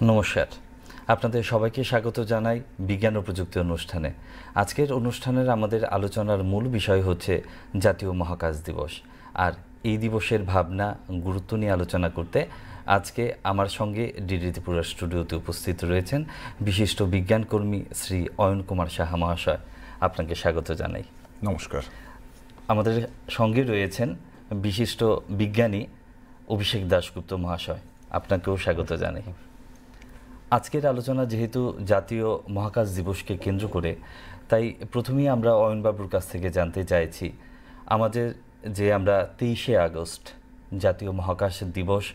নমস্কার, আপনাদের সবাইকে স্বাগত জানাই বিজ্ঞান ও প্রযুক্তি অনুষ্ঠানে। আজকের অনুষ্ঠানের আমাদের আলোচনার মূল বিষয় হচ্ছে জাতীয় মহাকাশ দিবস। আর এই দিবসের ভাবনা, গুরুত্ব নিয়ে আলোচনা করতে আজকে আমার সঙ্গে ডিডি ত্রিপুরা স্টুডিওতে উপস্থিত রয়েছেন বিশিষ্ট বিজ্ঞানকর্মী শ্রী অয়ন কুমার সাহা মহাশয়। আপনাকে স্বাগত জানাই। নমস্কার। আমাদের সঙ্গে রয়েছেন বিশিষ্ট বিজ্ঞানী অভিষেক দাশগুপ্ত মহাশয়, আপনাকেও স্বাগত জানাই। আজকের আলোচনা যেহেতু জাতীয় মহাকাশ দিবসকে কেন্দ্র করে, তাই প্রথমেই আমরা অয়নবাবুর কাছ থেকে জানতে চাইছি, আমাদের যে আমরা 23শে আগস্ট জাতীয় মহাকাশ দিবস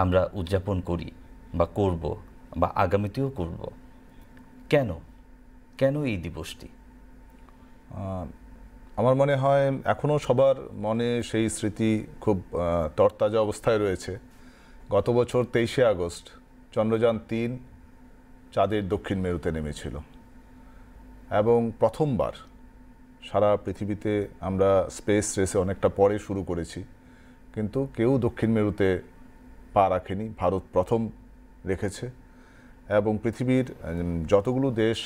আমরা উদযাপন করি বা করব বা আগামীতেও করব, কেন কেন এই দিবসটি? আমার মনে হয় এখনও সবার মনে সেই স্মৃতি খুব তরতাজা অবস্থায় রয়েছে। গত বছর 23শে আগস্ট চন্দ্রযান-3 চাঁদের দক্ষিণ মেরুতে নেমেছিল এবং প্রথমবার সারা পৃথিবীতে আমরা স্পেস রেসে অনেকটা পরে শুরু করেছি, কিন্তু কেউ দক্ষিণ মেরুতে পা রাখেনি। ভারত প্রথম রেখেছে এবং পৃথিবীর যতগুলো দেশ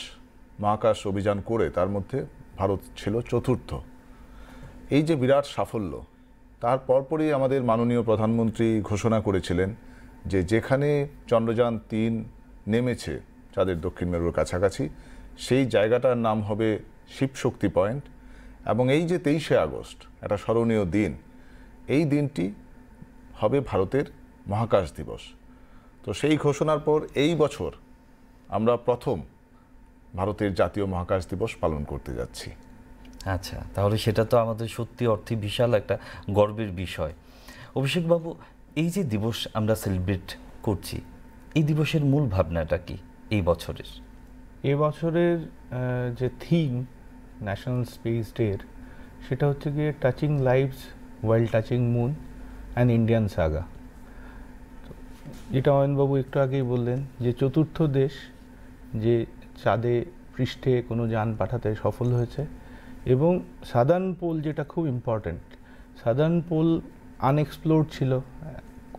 মহাকাশ অভিযান করে তার মধ্যে ভারত ছিল চতুর্থ। এই যে বিরাট সাফল্য, তার পরপরই আমাদের মাননীয় প্রধানমন্ত্রী ঘোষণা করেছিলেন যে যেখানে চন্দ্রযান-3 নেমেছে চাঁদের দক্ষিণ মেরুর কাছাকাছি, সেই জায়গাটার নাম হবে শিবশক্তি পয়েন্ট। এবং এই যে 23শে আগস্ট একটা স্মরণীয় দিন, এই দিনটি হবে ভারতের মহাকাশ দিবস। তো সেই ঘোষণার পর এই বছর আমরা প্রথম ভারতের জাতীয় মহাকাশ দিবস পালন করতে যাচ্ছি। আচ্ছা, তাহলে সেটা তো আমাদের সত্যি অর্থে বিশাল একটা গর্বের বিষয়। অভিষেকবাবু, এই যে দিবস আমরা সেলিব্রেট করছি, এই দিবসের মূল ভাবনাটা কি এই বছরের? এই বছরের যে থিম ন্যাশনাল স্পেস ডের, সেটা হচ্ছে গিয়ে touching lives wild touching moon and Indian Saga. যেটা অয়নবাবু একটু আগেই বললেন যে চতুর্থ দেশ যে চাঁদে পৃষ্ঠে কোনো যান পাঠাতে সফল হয়েছে, এবং সাদার্ন পোল, যেটা খুব ইম্পর্ট্যান্ট, সাদার্ন পোল আনএক্সপ্লোর্ড ছিল।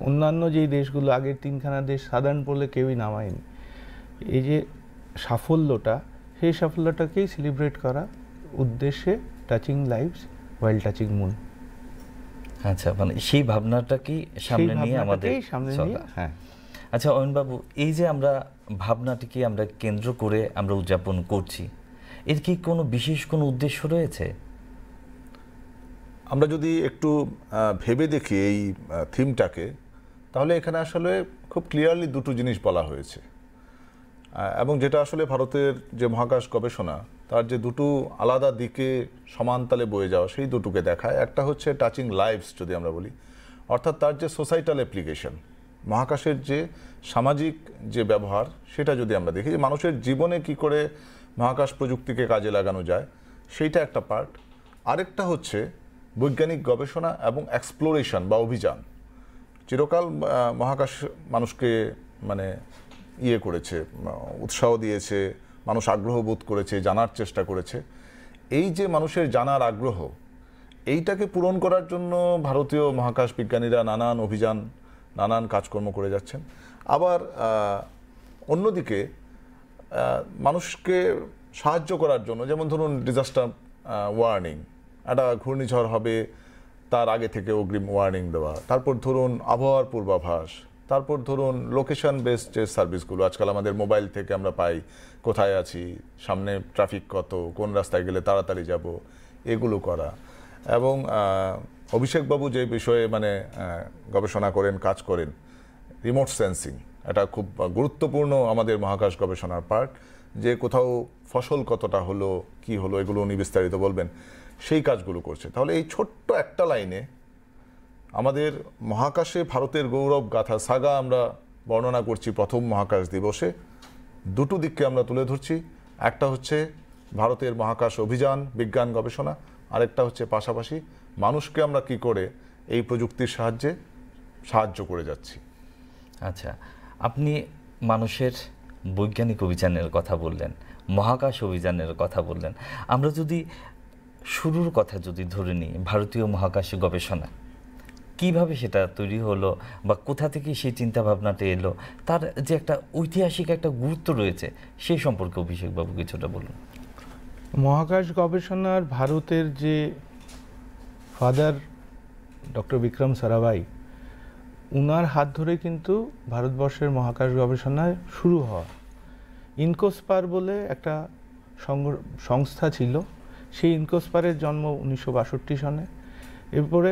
অন্যান্য যেই দেশগুলো, আগের 3খানা দেশ সাদার্ন পোলে কেউই নামায়নি। এই যে সাফল্যটা, সেই সাফল্যটাকেই সেলিব্রেট করা উদ্দেশ্যে touching lives wild touching moon. আচ্ছা, মানে সেই ভাবনাটাকেই সামনে নিয়ে আমাদের হ্যাঁ। আচ্ছা অয়নবাবু, এই যে আমরা ভাবনাটিকে আমরা কেন্দ্র করে আমরা উদযাপন করছি, এর কি কোনো বিশেষ কোনো উদ্দেশ্য রয়েছে? আমরা যদি একটু ভেবে দেখি এই থিমটাকে, তাহলে এখানে আসলে খুব ক্লিয়ারলি দুটো জিনিস বলা হয়েছে, এবং যেটা আসলে ভারতের যে মহাকাশ গবেষণা, তার যে দুটো আলাদা দিকে সমানতালে বয়ে যাওয়া, সেই দুটোকে দেখায়। একটা হচ্ছে টাচিং লাইভস, যদি আমরা বলি, অর্থাৎ তার যে সোসাইটাল অ্যাপ্লিকেশন, মহাকাশের যে সামাজিক যে ব্যবহার, সেটা যদি আমরা দেখি যে মানুষের জীবনে কি করে মহাকাশ প্রযুক্তিকে কাজে লাগানো যায়, সেইটা একটা পার্ট। আরেকটা হচ্ছে বৈজ্ঞানিক গবেষণা এবং এক্সপ্লোরেশন বা অভিযান। চিরকাল মহাকাশ মানুষকে মানে করেছে, উৎসাহ দিয়েছে, মানুষ আগ্রহ বোধ করেছে, জানার চেষ্টা করেছে। এই যে মানুষের জানার আগ্রহ, এইটাকে পূরণ করার জন্য ভারতীয় মহাকাশ বিজ্ঞানীরা নানান অভিযান, নানান কাজকর্ম করে যাচ্ছেন। আবার অন্যদিকে মানুষকে সাহায্য করার জন্য, যেমন ধরুন ডিজাস্টার ওয়ার্নিং, একটা ঘূর্ণিঝড় হবে তার আগে থেকে অগ্রিম ওয়ার্নিং দেওয়া, তারপর ধরুন আবহাওয়ার পূর্বাভাস, তারপর ধরুন লোকেশন বেসড যে সার্ভিসগুলো আজকাল আমাদের মোবাইল থেকে আমরা পাই, কোথায় আছি, সামনে ট্রাফিক কত, কোন রাস্তায় গেলে তাড়াতাড়ি যাব, এগুলো করা। এবং অভিষেকবাবু যে বিষয়ে মানে গবেষণা করেন, কাজ করেন, রিমোট সেন্সিং, এটা খুব গুরুত্বপূর্ণ আমাদের মহাকাশ গবেষণার পার্ট। যে কোথাও ফসল কতটা হলো, কি হলো, এগুলো উনি বিস্তারিত বলবেন, সেই কাজগুলো করছে। তাহলে এই ছোট্ট একটা লাইনে আমাদের মহাকাশে ভারতের গৌরব গাথা সাগা আমরা বর্ণনা করছি প্রথম মহাকাশ দিবসে। দুটো দিককে আমরা তুলে ধরছি, একটা হচ্ছে ভারতের মহাকাশ অভিযান, বিজ্ঞান গবেষণা, আরেকটা হচ্ছে পাশাপাশি মানুষকে আমরা কি করে এই প্রযুক্তির সাহায্যে সাহায্য করে যাচ্ছি। আচ্ছা, আপনি মানুষের বৈজ্ঞানিক অভিযানের কথা বললেন, মহাকাশ অভিযানের কথা বললেন। আমরা যদি শুরুর কথা যদি ধরে নিই, ভারতীয় মহাকাশ গবেষণা, কিভাবে সেটা তৈরি হলো বা কোথা থেকে সেই চিন্তা ভাবনাটা এলো, তার যে একটা ঐতিহাসিক একটা গুরুত্ব রয়েছে সেই সম্পর্কে অভিষেকবাবু কিছুটা বলুন। মহাকাশ গবেষণার ভারতের যে ফাদার ডক্টর বিক্রম সারাভাই, উনার হাত ধরে কিন্তু ভারতবর্ষের মহাকাশ গবেষণায় শুরু হওয়া। ইনকোস্পার বলে একটা সংস্থা ছিল, সেই ইনকোস্পারের জন্ম 1962 সনে। এরপরে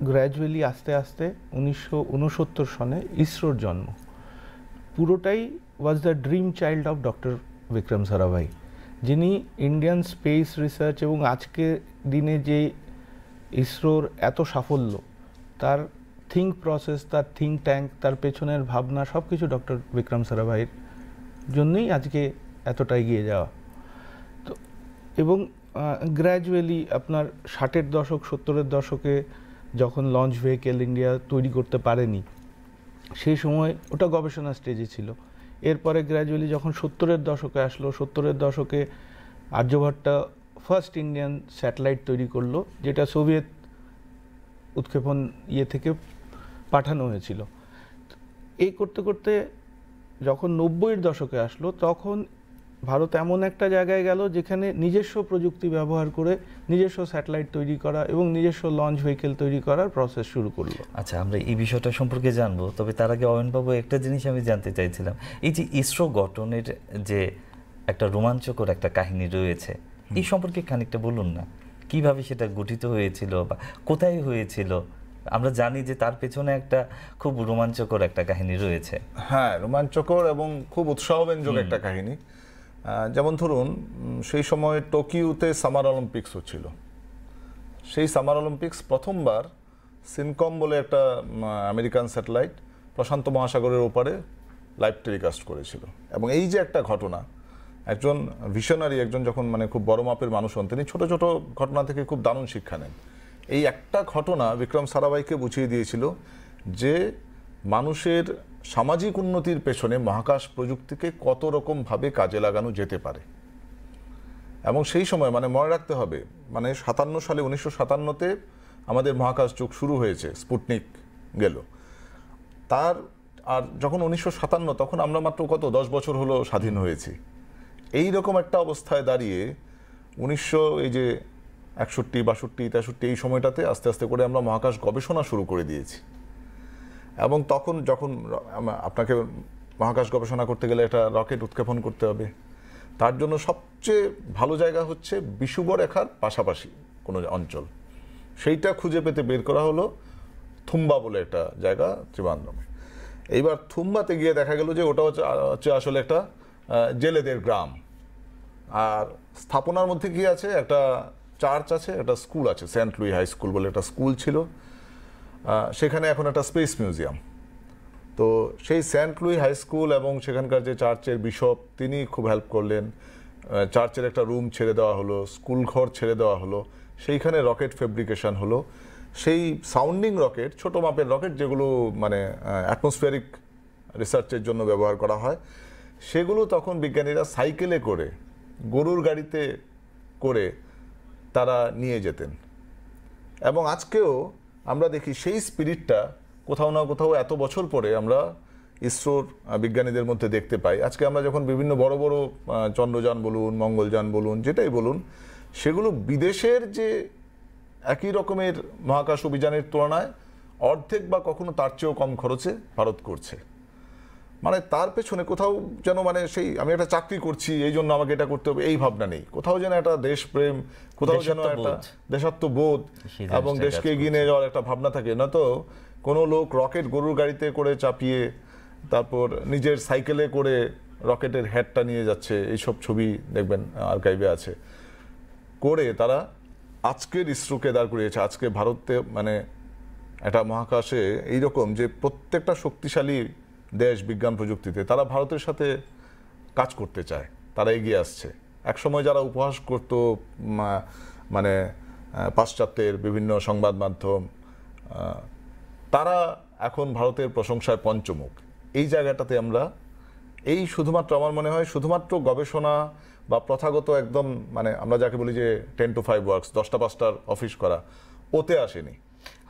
গ্র্যাজুয়ালি আস্তে আস্তে 1969 সনে ইসরোর জন্ম। পুরোটাই was the dream child of doctor Vikram Sarabhai, যিনি ইন্ডিয়ান স্পেস রিসার্চ এবং আজকের দিনে যে ইসরোর এত সাফল্য, তার থিঙ্ক প্রসেস, তার থিঙ্ক ট্যাঙ্ক, তার পেছনের ভাবনা সব কিছু ডক্টর বিক্রম সারাভাইয়ের জন্যই আজকে এতটা এগিয়ে যাওয়া। তো এবং গ্র্যাজুয়ালি আপনার 60-এর দশক 70-এর দশকে যখন লঞ্চ ভেহিকেল ইন্ডিয়া তৈরি করতে পারেনি, সেই সময় ওটা গবেষণা স্টেজে ছিল। এরপরে গ্র্যাজুয়ালি যখন 70-এর দশকে আসলো, 70-এর দশকে আর্যভট্ট ফার্স্ট ইন্ডিয়ান স্যাটেলাইট তৈরি করলো, যেটা সোভিয়েত উৎক্ষেপণ থেকে পাঠানো হয়েছিল। এই করতে করতে যখন 90-এর দশকে আসলো, তখন ভারত এমন একটা জায়গায় গেল যেখানে নিজস্ব প্রযুক্তি ব্যবহার করে নিজস্ব স্যাটেলাইট তৈরি করা এবং নিজস্ব লঞ্চ ভেহিকেল তৈরি করার প্রসেস শুরু করলো। আচ্ছা, আমরা এই বিষয়টা সম্পর্কে জানবো, তবে তার আগে অয়নবাবু একটা জিনিস আমি জানতে চাইছিলাম, এই যে ইসরো গঠনের যে একটা রোমাঞ্চকর একটা কাহিনী রয়েছে, এই সম্পর্কে খানিকটা বলুন না। কিভাবে সেটা গঠিত হয়েছিল বা কোথায় হয়েছিল? আমরা জানি যে তার পেছনে একটা খুব রোমাঞ্চকর একটা কাহিনী রয়েছে। হ্যাঁ, রোমাঞ্চকর এবং খুব উৎসাহব্যঞ্জক একটা কাহিনী। যেমন ধরুন, সেই সময় টোকিওতে সামার অলিম্পিক্স হচ্ছিল। সেই সামার অলিম্পিক্স প্রথমবার সিনকম বলে একটা আমেরিকান স্যাটেলাইট প্রশান্ত মহাসাগরের ওপারে লাইভ টেলিকাস্ট করেছিল। এবং এই যে একটা ঘটনা, একজন ভিশনারি, একজন যখন মানে খুব বড় মাপের মানুষ হন, তিনি ছোট ছোট ঘটনা থেকে খুব দারুণ শিক্ষা নেন। এই একটা ঘটনা বিক্রম সারাভাইকে বুঝিয়ে দিয়েছিল যে মানুষের সামাজিক উন্নতির পেছনে মহাকাশ প্রযুক্তিকে কত রকমভাবে কাজে লাগানো যেতে পারে। এবং সেই সময় মানে মনে রাখতে হবে, মানে 57 সালে 1957-তে আমাদের মহাকাশ যুগ শুরু হয়েছে, স্পুটনিক গেল। তার আর যখন 1957, তখন আমরা মাত্র কত 10 বছর হলো স্বাধীন হয়েছি। এই রকম একটা অবস্থায় দাঁড়িয়ে 61, 62, 63 এই সময়টাতে আস্তে আস্তে করে আমরা মহাকাশ গবেষণা শুরু করে দিয়েছি। এবং তখন যখন আপনাকে মহাকাশ গবেষণা করতে গেলে একটা রকেট উৎক্ষেপণ করতে হবে, তার জন্য সবচেয়ে ভালো জায়গা হচ্ছে বিষুবরেখার পাশাপাশি কোনো অঞ্চল। সেইটা খুঁজে পেতে বের করা হলো থুম্বা বলে একটা জায়গা ত্রিবান্দ্রমে। এইবার থুম্বাতে গিয়ে দেখা গেল যে ওটা হচ্ছে আসলে একটা জেলেদের গ্রাম। আর স্থাপনার মধ্যে কি আছে, একটা চার্চ আছে, একটা স্কুল আছে, সেন্ট লুই হাই স্কুল বলে একটা স্কুল ছিল। সেখানে এখন একটা স্পেস মিউজিয়াম। তো সেই সেন্ট লুই হাই স্কুল এবং সেখানকার যে চার্চের বিশপ, তিনি খুব হেল্প করলেন। চার্চের একটা রুম ছেড়ে দেওয়া হলো, স্কুল ঘর ছেড়ে দেওয়া হলো, সেইখানে রকেট ফেব্রিকেশন হলো। সেই সাউন্ডিং রকেট, ছোট মাপের রকেট যেগুলো মানে অ্যাটমসফিয়ারিক রিসার্চের জন্য ব্যবহার করা হয়, সেগুলো তখন বিজ্ঞানীরা সাইকেলে করে, গরুর গাড়িতে করে তারা নিয়ে যেতেন। এবং আজকেও আমরা দেখি সেই স্পিরিটটা কোথাও না কোথাও এত বছর পরে আমরা ইসরোর বিজ্ঞানীদের মধ্যে দেখতে পাই। আজকে আমরা যখন বিভিন্ন বড় বড় চন্দ্রযান বলুন, মঙ্গলযান বলুন, যেটাই বলুন, সেগুলো বিদেশের যে একই রকমের মহাকাশ অভিযানের তুলনায় অর্ধেক বা কখনো তার চেয়েও কম খরচে ভারত করছে। মানে তার পেছনে কোথাও যেন মানে সেই আমি একটা চাকরি করছি এই জন্য আমাকে এটা করতে হবে এই ভাবনা নেই। কোথাও যেন একটা দেশপ্রেম, কোথাও যেন একটা দেশাত্মবোধ এবং দেশকে এগিয়ে নিয়ে যাওয়ার একটা ভাবনা থাকে। না তো কোনো লোক রকেট গরুর গাড়িতে করে চাপিয়ে তারপর নিজের সাইকেলে করে রকেটের হেডটা নিয়ে যাচ্ছে, এইসব ছবি দেখবেন আর্কাইভে আছে, করে তারা আজকের ইসরোকে দাঁড় করিয়েছে। আজকে ভারতে মানে একটা মহাকাশে এইরকম যে প্রত্যেকটা শক্তিশালী দেশ বিজ্ঞান প্রযুক্তিতে তারা ভারতের সাথে কাজ করতে চায়, তারা এগিয়ে আসছে। একসময় যারা উপহাস করত মানে পাশ্চাত্যের বিভিন্ন সংবাদ মাধ্যম, তারা এখন ভারতের প্রশংসায় পঞ্চমুখ। এই জায়গাটাতে আমরা এই শুধুমাত্র আমার মনে হয় শুধুমাত্র গবেষণা বা প্রথাগত একদম মানে আমরা যাকে বলি যে 10 to 5 ওয়ার্কস, 10টা 5টার অফিস করা, ওতে আসেনি।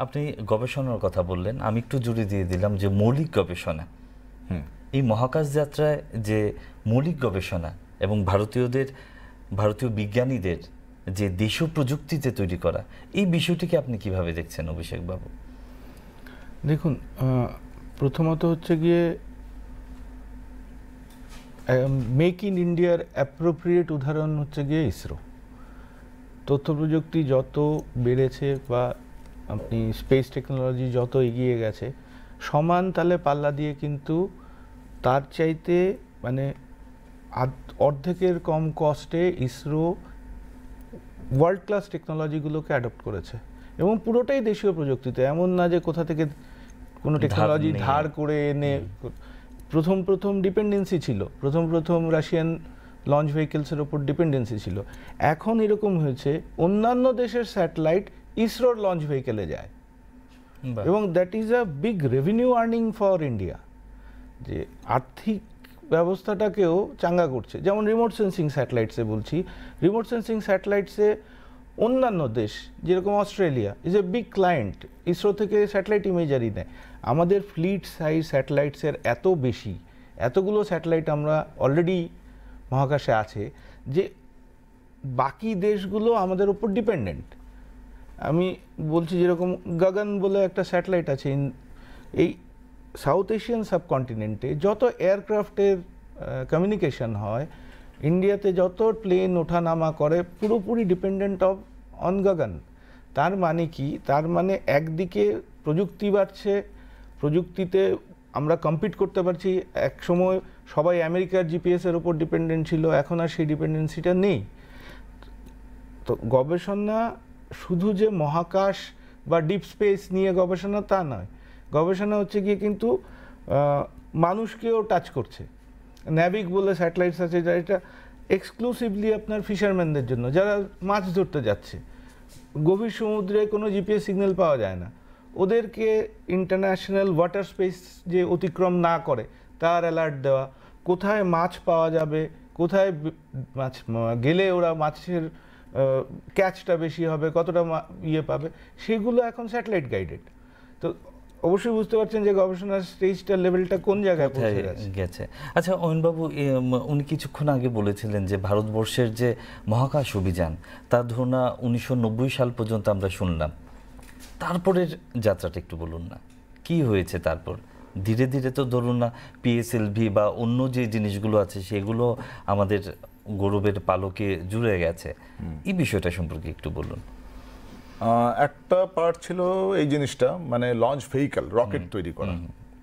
আপনি গবেষণার কথা বললেন, আমি একটু জুড়ে দিয়ে দিলাম যে মৌলিক গবেষণা, এই মহাকাশ যাত্রায় যে মৌলিক গবেষণা এবং ভারতীয় বিজ্ঞানীদের যে দেশীয় প্রযুক্তিতে তৈরি করা, এই বিষয়টিকে আপনি কিভাবে দেখছেন অভিষেক বাবু? দেখুন, প্রথমত হচ্ছে গিয়ে মেক ইন ইন্ডিয়ার অ্যাপ্রোপ্রিয়েট উদাহরণ হচ্ছে গিয়ে ইসরো। তথ্য প্রযুক্তি যত বেড়েছে বা আপনি স্পেস টেকনোলজি যত এগিয়ে গেছে, সমান তালে পাল্লা দিয়ে কিন্তু তার চাইতে মানে অর্ধেকের কম কস্টে ইসরো ওয়ার্ল্ড ক্লাস টেকনোলজিগুলোকে অ্যাডপ্ট করেছে এবং পুরোটাই দেশীয় প্রযুক্তিতে। এমন না যে কোথা থেকে কোনো টেকনোলজি ধার করে এনে। প্রথম ডিপেন্ডেন্সি ছিল, প্রথম রাশিয়ান লঞ্চ ভেহিকেলসের ওপর ডিপেন্ডেন্সি ছিল। এখন এরকম হয়েছে অন্যান্য দেশের স্যাটেলাইট ইসরোর লঞ্চ ভেহিকেলে যায় এবং that is a big revenue earning for India, যে আর্থিক ব্যবস্থাটাকেও চাঙ্গা করছে। যেমন রিমোট সেন্সিং স্যাটেলাইটসে বলছি, রিমোট সেন্সিং স্যাটেলাইটসে অন্যান্য দেশ যেরকম Australia is a big client, ISRO থেকে স্যাটেলাইট ইমেজারি নেয়। আমাদের ফ্লিট সাইজ স্যাটেলাইটসের এত বেশি, এতগুলো স্যাটেলাইট আমরা অলরেডি মহাকাশে আছে যে বাকি দেশগুলো আমাদের উপর ডিপেন্ডেন্ট। আমি বলছি যেরকম গগন বলে একটা স্যাটেলাইট আছে, এই সাউথ এশিয়ান সাবকন্টিনেন্টে যত এয়ারক্রাফটের কমিউনিকেশন হয়, ইন্ডিয়াতে যত প্লেন ওঠানামা করে, পুরোপুরি ডিপেন্ডেন্ট অন গগন। তার মানে কি? তার মানে একদিকে প্রযুক্তি বাড়ছে, প্রযুক্তিতে আমরা কম্পিট করতে পারছি। এক সময় সবাই আমেরিকার জিপিএসের ওপর ডিপেন্ডেন্ট ছিল, এখন আর সেই ডিপেন্ডেন্সিটা নেই। তো গবেষণা শুধু যে মহাকাশ বা ডিপ স্পেস নিয়ে গবেষণা তা নয়, গবেষণা হচ্ছে গিয়ে কিন্তু মানুষকেও টাচ করছে। ন্যাভিক বলে স্যাটেলাইটস আছে, যা এটা এক্সক্লুসিভলি আপনার ফিশারম্যানদের জন্য, যারা মাছ ধরতে যাচ্ছে। গভীর সমুদ্রে কোনো জিপিএস সিগন্যাল পাওয়া যায় না, ওদেরকে ইন্টারন্যাশনাল ওয়াটার স্পেস যে অতিক্রম না করে তার অ্যালার্ট দেওয়া, কোথায় মাছ পাওয়া যাবে, কোথায় মাছ গেলে ওরা মাছের ক্যাচটা বেশি হবে, কতটা ইয়ে পাবে, সেগুলো এখন স্যাটেলাইট গাইডেড। তো অবশ্যই বুঝতে পারছেন যে গবেষণার স্টেজটা লেভেলটা কোন জায়গায় পৌঁছে গেছে। আচ্ছা অয়নবাবু, উনি কিছুক্ষণ আগে বলেছিলেন যে ভারতবর্ষের যে মহাকাশ অভিযান, তা ধরুন 1990 সাল পর্যন্ত আমরা শুনলাম, তারপরের যাত্রাটা একটু বলুন না, কি হয়েছে তারপর? ধীরে ধীরে তো ধরুন না পিএসএলভি বা অন্য যে জিনিসগুলো আছে সেগুলো আমাদের গৌরবের পালকে জুড়ে গেছে, এই বিষয়টা সম্পর্কে একটু বলুন। একটা পার্ট ছিল এই জিনিসটা, মানে লঞ্চ ভেহিকল, রকেট তৈরি করা।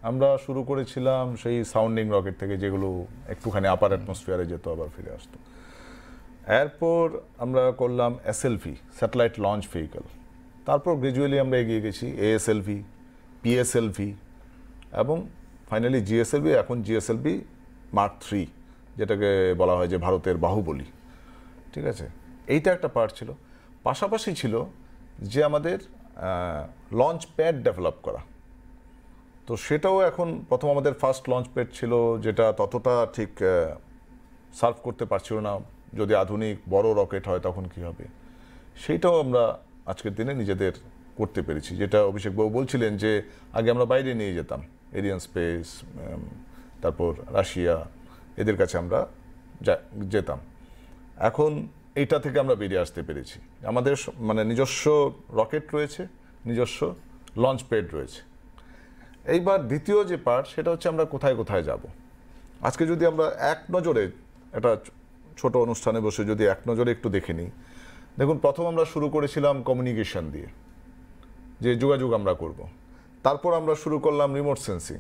আমরা শুরু করেছিলাম সেই সাউন্ডিং রকেট থেকে, যেগুলো একটুখানি আপার অ্যাটমসফিয়ারে যেত আবার ফিরে আসতো। এরপর আমরা করলাম এসএলভি, স্যাটেলাইট লঞ্চ ভেহিকল। তারপর গ্রাজুয়ালি আমরা এগিয়ে গেছি এএসএলভি, পিএসএলভি এবং ফাইনালি জিএসএলভি, এখন জিএসএলভি মার্ক 3, যেটাকে বলা হয় যে ভারতের বাহুবলী। ঠিক আছে, এইটা একটা পার্ট ছিল। পাশাপাশি ছিল যে আমাদের লঞ্চ প্যাড ডেভেলপ করা। তো সেটাও এখন প্রথম আমাদের ফার্স্ট লঞ্চ প্যাড ছিল, যেটা ততটা ঠিক সার্ভ করতে পারছিল না। যদি আধুনিক বড় রকেট হয় তখন কি হবে, সেইটাও আমরা আজকের দিনে নিজেদের করতে পেরেছি। যেটা অভিষেকবাবু বলছিলেন যে আগে আমরা বাইরে নিয়ে যেতাম, এরিয়ান স্পেস, তারপর রাশিয়া, এদের কাছে আমরা যেতাম। এখন এইটা থেকে আমরা বেরিয়ে আসতে পেরেছি। আমাদের মানে নিজস্ব রকেট রয়েছে, নিজস্ব লঞ্চ প্যাড রয়েছে। এইবার দ্বিতীয় যে পার্ট, সেটা হচ্ছে আমরা কোথায় কোথায় যাব। আজকে যদি আমরা এক নজরে একটা ছোট অনুষ্ঠানে বসে যদি এক নজরে একটু দেখে নিই, দেখুন প্রথম আমরা শুরু করেছিলাম কমিউনিকেশন দিয়ে, যে যোগাযোগ আমরা করব। তারপর আমরা শুরু করলাম রিমোট সেন্সিং।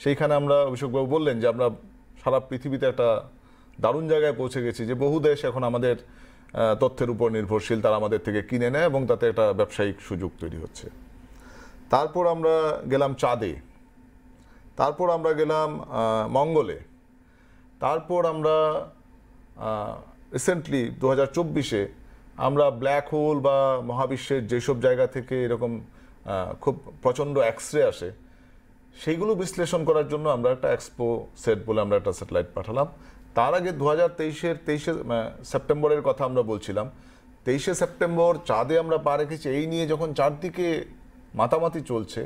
সেইখানে আমরা, অভিষেকবাবু বললেন যে আমরা সারা পৃথিবীতে একটা দারুণ জায়গায় পৌঁছে গেছি, যে বহু দেশ এখন আমাদের তথ্যের উপর নির্ভরশীল, তারা আমাদের থেকে কিনে নেয় এবং তাতে একটা ব্যবসায়িক সুযোগ তৈরি হচ্ছে। তারপর আমরা গেলাম চাঁদে, তারপর আমরা গেলাম মঙ্গলে, তারপর আমরা রিসেন্টলি 2024-এ আমরা ব্ল্যাক হোল বা মহাবিশ্বের যেসব জায়গা থেকে এরকম খুব প্রচণ্ড এক্সরে আসে, সেইগুলো বিশ্লেষণ করার জন্য আমরা একটা এক্সপো সেট বলে আমরা একটা স্যাটেলাইট পাঠালাম। তার আগে 2023-এর 23শে সেপ্টেম্বরের কথা আমরা বলছিলাম, 23শে সেপ্টেম্বর চাঁদে আমরা পা রেখেছি। এই নিয়ে যখন চারদিকে মাতামাতি চলছে,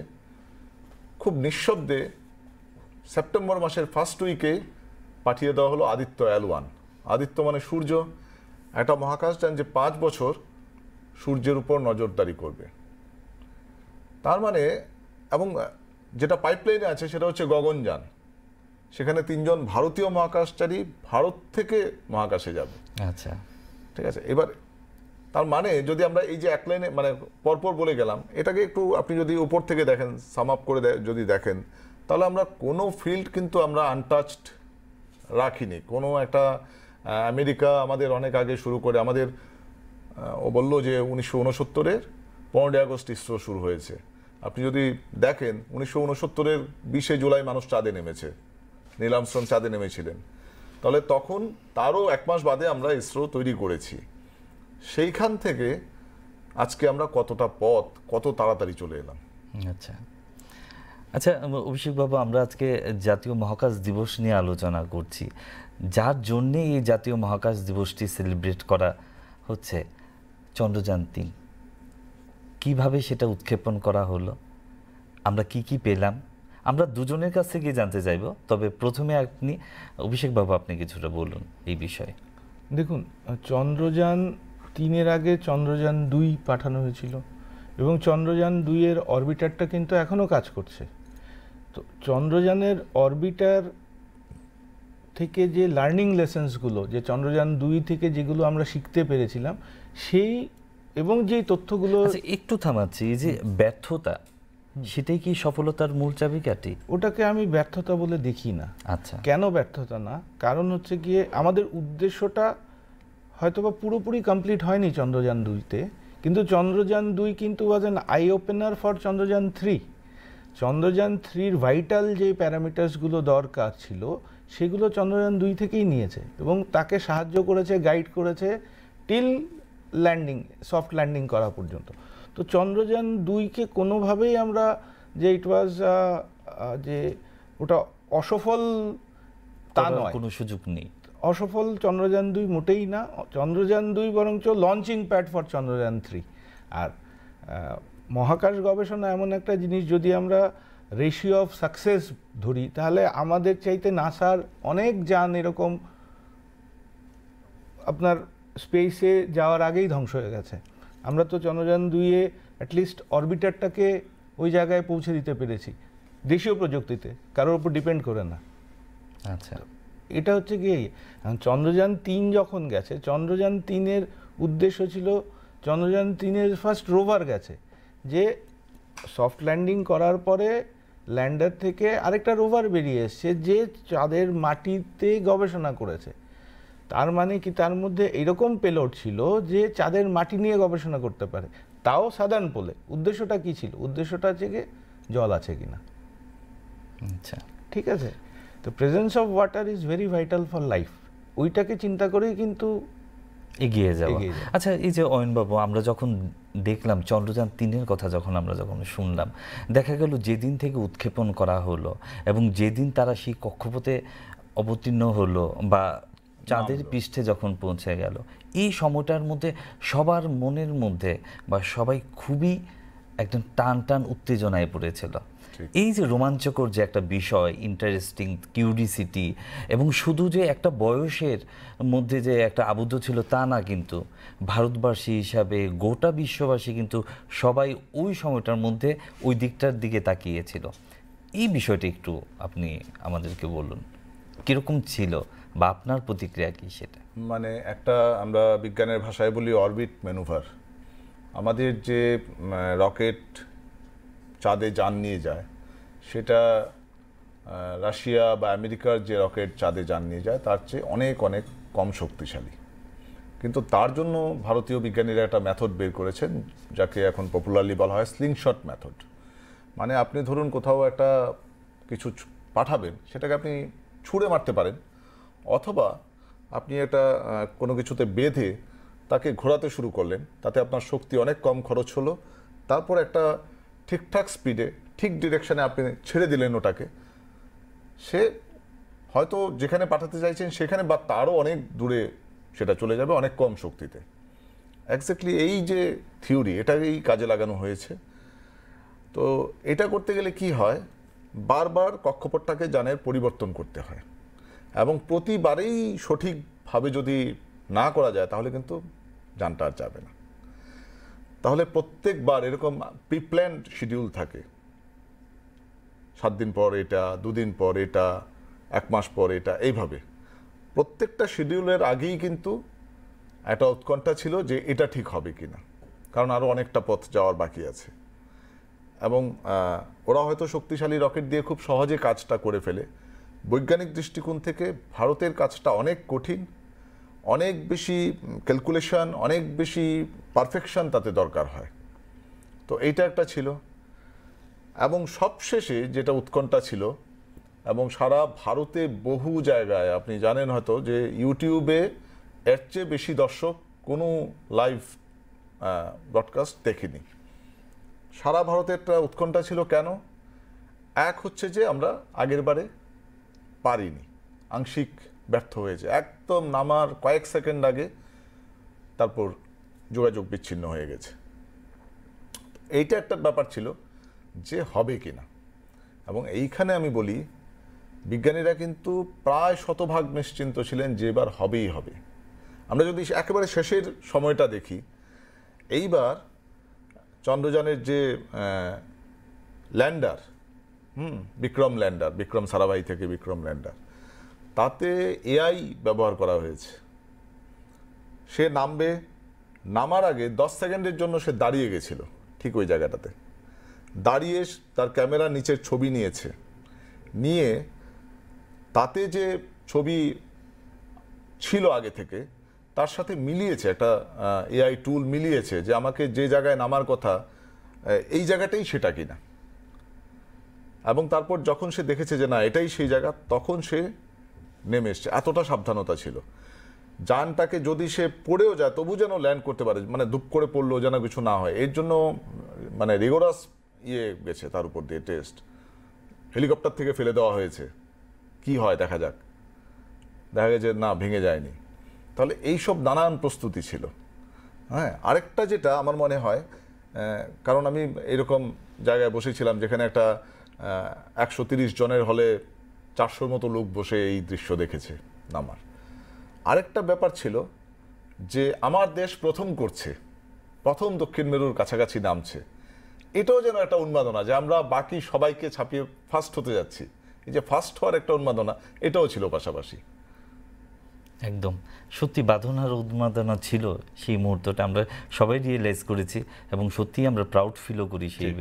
খুব নিঃশব্দে সেপ্টেম্বর মাসের ফার্স্ট উইকে পাঠিয়ে দেওয়া হলো আদিত্য L1। আদিত্য মানে সূর্য, একটা মহাকাশযান যে 5 বছর সূর্যের উপর নজরদারি করবে। তার মানে, এবং যেটা পাইপলাইনে আছে সেটা হচ্ছে গগনযান, সেখানে 3 জন ভারতীয় মহাকাশচারী ভারত থেকে মহাকাশে যাবে। আচ্ছা, ঠিক আছে। এবার তার মানে যদি আমরা এই যে এক লাইনে মানে পরপর বলে গেলাম, এটাকে একটু আপনি যদি উপর থেকে দেখেন, সাম আপ করে যদি দেখেন, তাহলে আমরা কোনো ফিল্ড কিন্তু আমরা আনটাচড রাখিনি। কোনো একটা আমেরিকা আমাদের অনেক আগে শুরু করে, আমাদের ও বললো যে 1969-এর 15 আগস্ট ইসরো শুরু হয়েছে। আপনি যদি দেখেন 1969-এর 20 জুলাই মানুষ চাঁদে নেমেছে, নীল আর্মস্ট্রং চাঁদে নেমেছিলেন। তাহলে তখন তারও 1 মাস বাদে আমরা ইসরো তৈরি করেছি। সেইখান থেকে আজকে আমরা কতটা পথ কত তাড়াতাড়ি চলে এলাম। আচ্ছা আচ্ছা, অভিষেক বাবু, আমরা আজকে জাতীয় মহাকাশ দিবস নিয়ে আলোচনা করছি, যার জন্যে এই জাতীয় মহাকাশ দিবসটি সেলিব্রেট করা হচ্ছে। চন্দ্রযান-3 কিভাবে সেটা উৎক্ষেপণ করা হলো, আমরা কি কি পেলাম, আমরা দুজনের কাছ থেকে জানতে চাইব। তবে প্রথমে আপনি, অভিষেক বাবু, আপনি কিছুটা বলুন এই বিষয়ে। দেখুন, চন্দ্রযান-3-এর আগে চন্দ্রযান-2 পাঠানো হয়েছিল এবং চন্দ্রযান-2-এর অরবিটারটা কিন্তু এখনও কাজ করছে। তো চন্দ্রযানের অরবিটার থেকে যে লার্নিং লেসেন্সগুলো, যে চন্দ্রযান-2 থেকে যেগুলো আমরা শিখতে পেরেছিলাম, সেই এবং যে তথ্যগুলো, একটু থামাচ্ছি, এই যে ব্যর্থতা, সেটাই কি সফলতার মূল চাবিকাঠি? ওটাকে আমি ব্যর্থতা বলে দেখি না। আচ্ছা, কেন ব্যর্থতা না? কারণ হচ্ছে গিয়ে আমাদের উদ্দেশ্যটা হয়তোবা পুরোপুরি কমপ্লিট হয়নি চন্দ্রযান-2-তে, কিন্তু চন্দ্রযান-2 কিন্তু was an eye opener for Chandrayaan three. চন্দ্রযান-3-র ভাইটাল যে প্যারামিটার্সগুলো দরকার ছিল সেগুলো চন্দ্রযান-2 থেকেই নিয়েছে এবং তাকে সাহায্য করেছে, গাইড করেছে টিল ল্যান্ডিং, সফট ল্যান্ডিং করা পর্যন্ত। তো চন্দ্রযান-2কে কোনোভাবেই আমরা যে ইট ওয়াজ যে ওটা অসফল তা নয়, কোনো সুযোগ নেই। অসফল চন্দ্রযান-2 মোটেই না। চন্দ্রযান-2 বরঞ্চ লঞ্চিং প্যাড ফর চন্দ্রযান-3। আর মহাকাশ গবেষণা এমন একটা জিনিস, যদি আমরা রেশিও অফ সাকসেস ধরি, তাহলে আমাদের চাইতে নাসার অনেক যান এরকম আপনার স্পেসে যাওয়ার আগেই ধ্বংস হয়ে গেছে। আমরা তো চন্দ্রযান-2-এ অ্যাটলিস্ট অরবিটারটাকে ওই জায়গায় পৌঁছে দিতে পেরেছি দেশীয় প্রযুক্তিতে, কারোর উপর ডিপেন্ড করে না। আচ্ছা, এটা হচ্ছে গিয়ে চন্দ্রযান-3 যখন গেছে, চন্দ্রযান-3-এর উদ্দেশ্য ছিল, চন্দ্রযান-3-এর ফার্স্ট রোভার গেছে, যে সফট ল্যান্ডিং করার পরে ল্যান্ডার থেকে আরেকটা রোভার বেরিয়ে এসছে যে চাঁদের মাটিতে গবেষণা করেছে। তার মানে কি, তার মধ্যে এরকম পেলোড ছিল যে চাঁদের মাটি নিয়ে গবেষণা করতে পারে, তাও সাদার্ন পোলে। উদ্দেশ্যটা কি ছিল? উদ্দেশ্যটা হচ্ছে কি জল আছে কিনা। আচ্ছা, ঠিক আছে। তো presence of water is very vital for life, ওইটাকে চিন্তা করেই কিন্তু এগিয়ে যাওয়া। আচ্ছা, এই যে অয়নবাবু, আমরা যখন দেখলাম চন্দ্রযান-3-এর কথা, আমরা যখন শুনলাম, দেখা গেল যেদিন থেকে উৎক্ষেপণ করা হলো এবং যেদিন তারা সেই কক্ষপথে অবতীর্ণ হলো বা চাঁদের পৃষ্ঠে যখন পৌঁছে গেল, এই সময়টার মধ্যে সবার মনের মধ্যে বা সবাই খুবই একদম টান টান উত্তেজনায় পড়েছিল। এই যে রোমাঞ্চকর যে একটা বিষয়, ইন্টারেস্টিং, কিউরিসিটি, এবং শুধু যে একটা বয়সের মধ্যে যে একটা আবদ্ধ ছিল তা না, কিন্তু ভারতবাসী হিসাবে গোটা বিশ্ববাসী কিন্তু সবাই ওই সময়টার মধ্যে ওই দিকটার দিকে তাকিয়েছিল। এই বিষয়টা একটু আপনি আমাদেরকে বলুন, কীরকম ছিল বা আপনার প্রতিক্রিয়া কী সেটা? মানে একটা, আমরা বিজ্ঞানের ভাষায় বলি অরবিট ম্যানুভার। আমাদের যে রকেট চাঁদে যান নিয়ে যায়, সেটা রাশিয়া বা আমেরিকার যে রকেট চাঁদে যান নিয়ে যায় তার চেয়ে অনেক অনেক কম শক্তিশালী। কিন্তু তার জন্য ভারতীয় বিজ্ঞানীরা একটা মেথড বের করেছেন, যাকে এখন পপুলারলি বলা হয় স্লিংশট মেথড। মানে আপনি ধরুন কোথাও একটা কিছু পাঠাবেন, সেটাকে আপনি ছুঁড়ে মারতে পারেন, অথবা আপনি একটা কোনো কিছুতে বেঁধে তাকে ঘোরাতে শুরু করলেন, তাতে আপনার শক্তি অনেক কম খরচ হলো। তারপর একটা ঠিকঠাক স্পিডে ঠিক ডিরেকশানে আপনি ছেড়ে দিলেন ওটাকে, সে হয়তো যেখানে পাঠাতে চাইছেন সেখানে বা তারও অনেক দূরে সেটা চলে যাবে অনেক কম শক্তিতে। এক্স্যাক্টলি এই যে থিওরি, এটাকেই কাজে লাগানো হয়েছে। তো এটা করতে গেলে কি হয়, বারবার কক্ষপথটাকে যানের পরিবর্তন করতে হয়, এবং প্রতিবারেই সঠিকভাবে যদি না করা যায় তাহলে কিন্তু যানটা আর যাবে না। তাহলে প্রত্যেকবার এরকম প্রিপ্ল্যান্ড শিডিউল থাকে, 7 দিন পর এটা, 2 দিন পর এটা, 1 মাস পর এটা, এইভাবে প্রত্যেকটা শিডিউলের আগেই কিন্তু একটা উৎকণ্ঠা ছিল যে এটা ঠিক হবে কিনা, কারণ আরও অনেকটা পথ যাওয়ার বাকি আছে। এবং ওরা হয়তো শক্তিশালী রকেট দিয়ে খুব সহজে কাজটা করে ফেলে। বৈজ্ঞানিক দৃষ্টিকোণ থেকে ভারতের কাজটা অনেক কঠিন, অনেক বেশি ক্যালকুলেশন, অনেক বেশি পারফেকশন তাতে দরকার হয়। তো এইটা একটা ছিল। এবং সবশেষে যেটা উৎকণ্ঠা ছিল, এবং সারা ভারতে বহু জায়গায় আপনি জানেন হয়তো যে ইউটিউবে এর চেয়ে বেশি দর্শক কোনো লাইভ ব্রডকাস্ট দেখেনি। সারা ভারতে একটা উৎকণ্ঠা ছিল, কেন? এক হচ্ছে যে আমরা আগের বারে পারিনি, আংশিক ব্যর্থ হয়েছে, একদম নামার কয়েক সেকেন্ড আগে তারপর যোগাযোগ বিচ্ছিন্ন হয়ে গেছে। এইটা একটা ব্যাপার ছিল যে হবে কিনা। এবং এইখানে আমি বলি বিজ্ঞানীরা কিন্তু প্রায় শতভাগ নিশ্চিন্ত ছিলেন যে এবার হবেই হবে। আমরা যদি একেবারে শেষের সময়টা দেখি, এইবার চন্দ্রযানের যে ল্যান্ডার, বিক্রম ল্যান্ডার, বিক্রম সারাভাই থেকে বিক্রম ল্যান্ডার, তাতে এআই ব্যবহার করা হয়েছে। সে নামবে, নামার আগে 10 সেকেন্ডের জন্য সে দাঁড়িয়ে গেছিল ঠিক ওই জায়গাটাতে, দাঁড়িয়ে তার ক্যামেরা নিচের ছবি নিয়েছে, নিয়ে তাতে যে ছবি ছিল আগে থেকে তার সাথে মিলিয়েছে, একটা এআই টুল মিলিয়েছে যে আমাকে যে জায়গায় নামার কথা এই জায়গাটাই সেটা কিনা। এবং তারপর যখন সে দেখেছে যে না এটাই সেই জায়গা, তখন সে নেমে এসছে। এতটা সাবধানতা ছিল। যানটাকে যদি সে পড়েও যায় তবু যেন ল্যান্ড করতে পারে, মানে ধুপ করে পড়লো যেন কিছু না হয়, এর জন্য মানে রিগোরাস গেছে তার উপর দিয়ে টেস্ট। হেলিকপ্টার থেকে ফেলে দেওয়া হয়েছে, কি হয় দেখা যাক, দেখা গেছে না ভেঙে যায়নি। তাহলে এইসব নানান প্রস্তুতি ছিল। হ্যাঁ, আরেকটা যেটা আমার মনে হয়, কারণ আমি এরকম জায়গায় বসেছিলাম যেখানে একটা 130 জনের হলে 400 মতো লোক বসে এই দৃশ্য দেখেছে নামার। আরেকটা ব্যাপার ছিল যে আমার দেশ প্রথম করছে, প্রথম দক্ষিণ মেরুর কাছাকাছি নামছে, এটাও যেন একটা উন্মাদনা যে আমরা বাকি সবাইকে ছাপিয়ে ফার্স্ট হতে যাচ্ছি। এই যে ফার্স্ট হওয়ার একটা উন্মাদনা, এটাও ছিল পাশাপাশি। একদম সত্যি বাঁধনার উন্মাদনা ছিল সেই মুহূর্তটা, আমরা সবাই রিয়েলাইজ করেছি এবং সত্যিই আমরা প্রাউড ফিলও করি সেই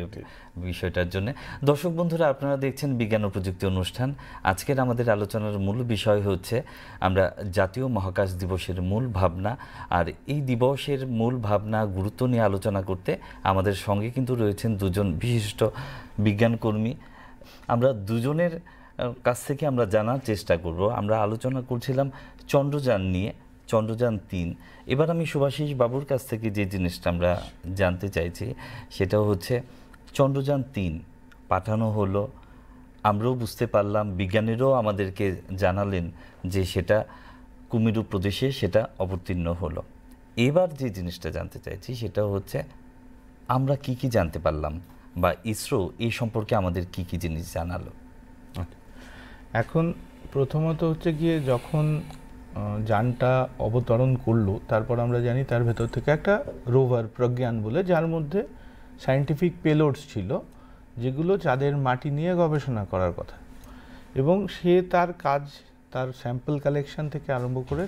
বিষয়টার জন্য। দর্শক বন্ধুরা, আপনারা দেখছেন বিজ্ঞান ও প্রযুক্তি অনুষ্ঠান। আজকের আমাদের আলোচনার মূল বিষয় হচ্ছে আমরা জাতীয় মহাকাশ দিবসের মূল ভাবনা, আর এই দিবসের মূল ভাবনা গুরুত্ব নিয়ে আলোচনা করতে আমাদের সঙ্গে কিন্তু রয়েছেন দুজন বিশিষ্ট বিজ্ঞানকর্মী। আমরা দুজনের কাছ থেকে আমরা জানার চেষ্টা করব। আমরা আলোচনা করছিলাম চন্দ্রযান নিয়ে, চন্দ্রযান 3। এবার আমি সুভাষিস বাবুর কাছ থেকে যে জিনিসটা আমরা জানতে চাইছি সেটা হচ্ছে চন্দ্রযান 3 পাঠানো হলো, আমরাও বুঝতে পারলাম, বিজ্ঞানীরাও আমাদেরকে জানালেন যে সেটা কুমিরু প্রদেশে সেটা অবতীর্ণ হলো। এবার যে জিনিসটা জানতে চাইছি সেটা হচ্ছে আমরা কি কি জানতে পারলাম, বা ইসরো এই সম্পর্কে আমাদের কি কি জিনিস জানালো। এখন প্রথমত হচ্ছে গিয়ে যখন যানটা অবতরণ করলো, তারপর আমরা জানি তার ভেতর থেকে একটা রোভার প্রজ্ঞান বলে, যার মধ্যে সায়েন্টিফিক পেলোডস ছিল যেগুলো চাঁদের মাটি নিয়ে গবেষণা করার কথা, এবং সে তার কাজ, তার স্যাম্পল কালেকশন থেকে আরম্ভ করে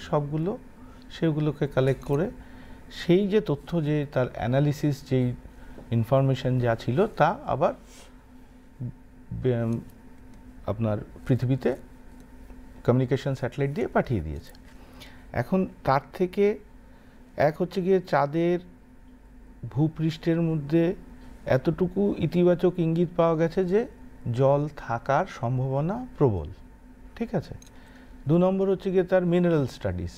সেগুলোকে কালেক্ট করে সেই যে তথ্য, যে তার অ্যানালিসিস, যেই ইনফরমেশন যা ছিল তা আবার আপনার পৃথিবীতে কমিউনিকেশন স্যাটেলাইট দিয়ে পাঠিয়ে দিয়েছে। এখন তার থেকে এক হচ্ছে গিয়ে চাঁদের ভূপৃষ্ঠের মধ্যে এতটুকু ইতিবাচক ইঙ্গিত পাওয়া গেছে যে জল থাকার সম্ভাবনা প্রবল, ঠিক আছে। 2 নম্বর হচ্ছে গিয়ে তার মিনারেল স্টাডিজ।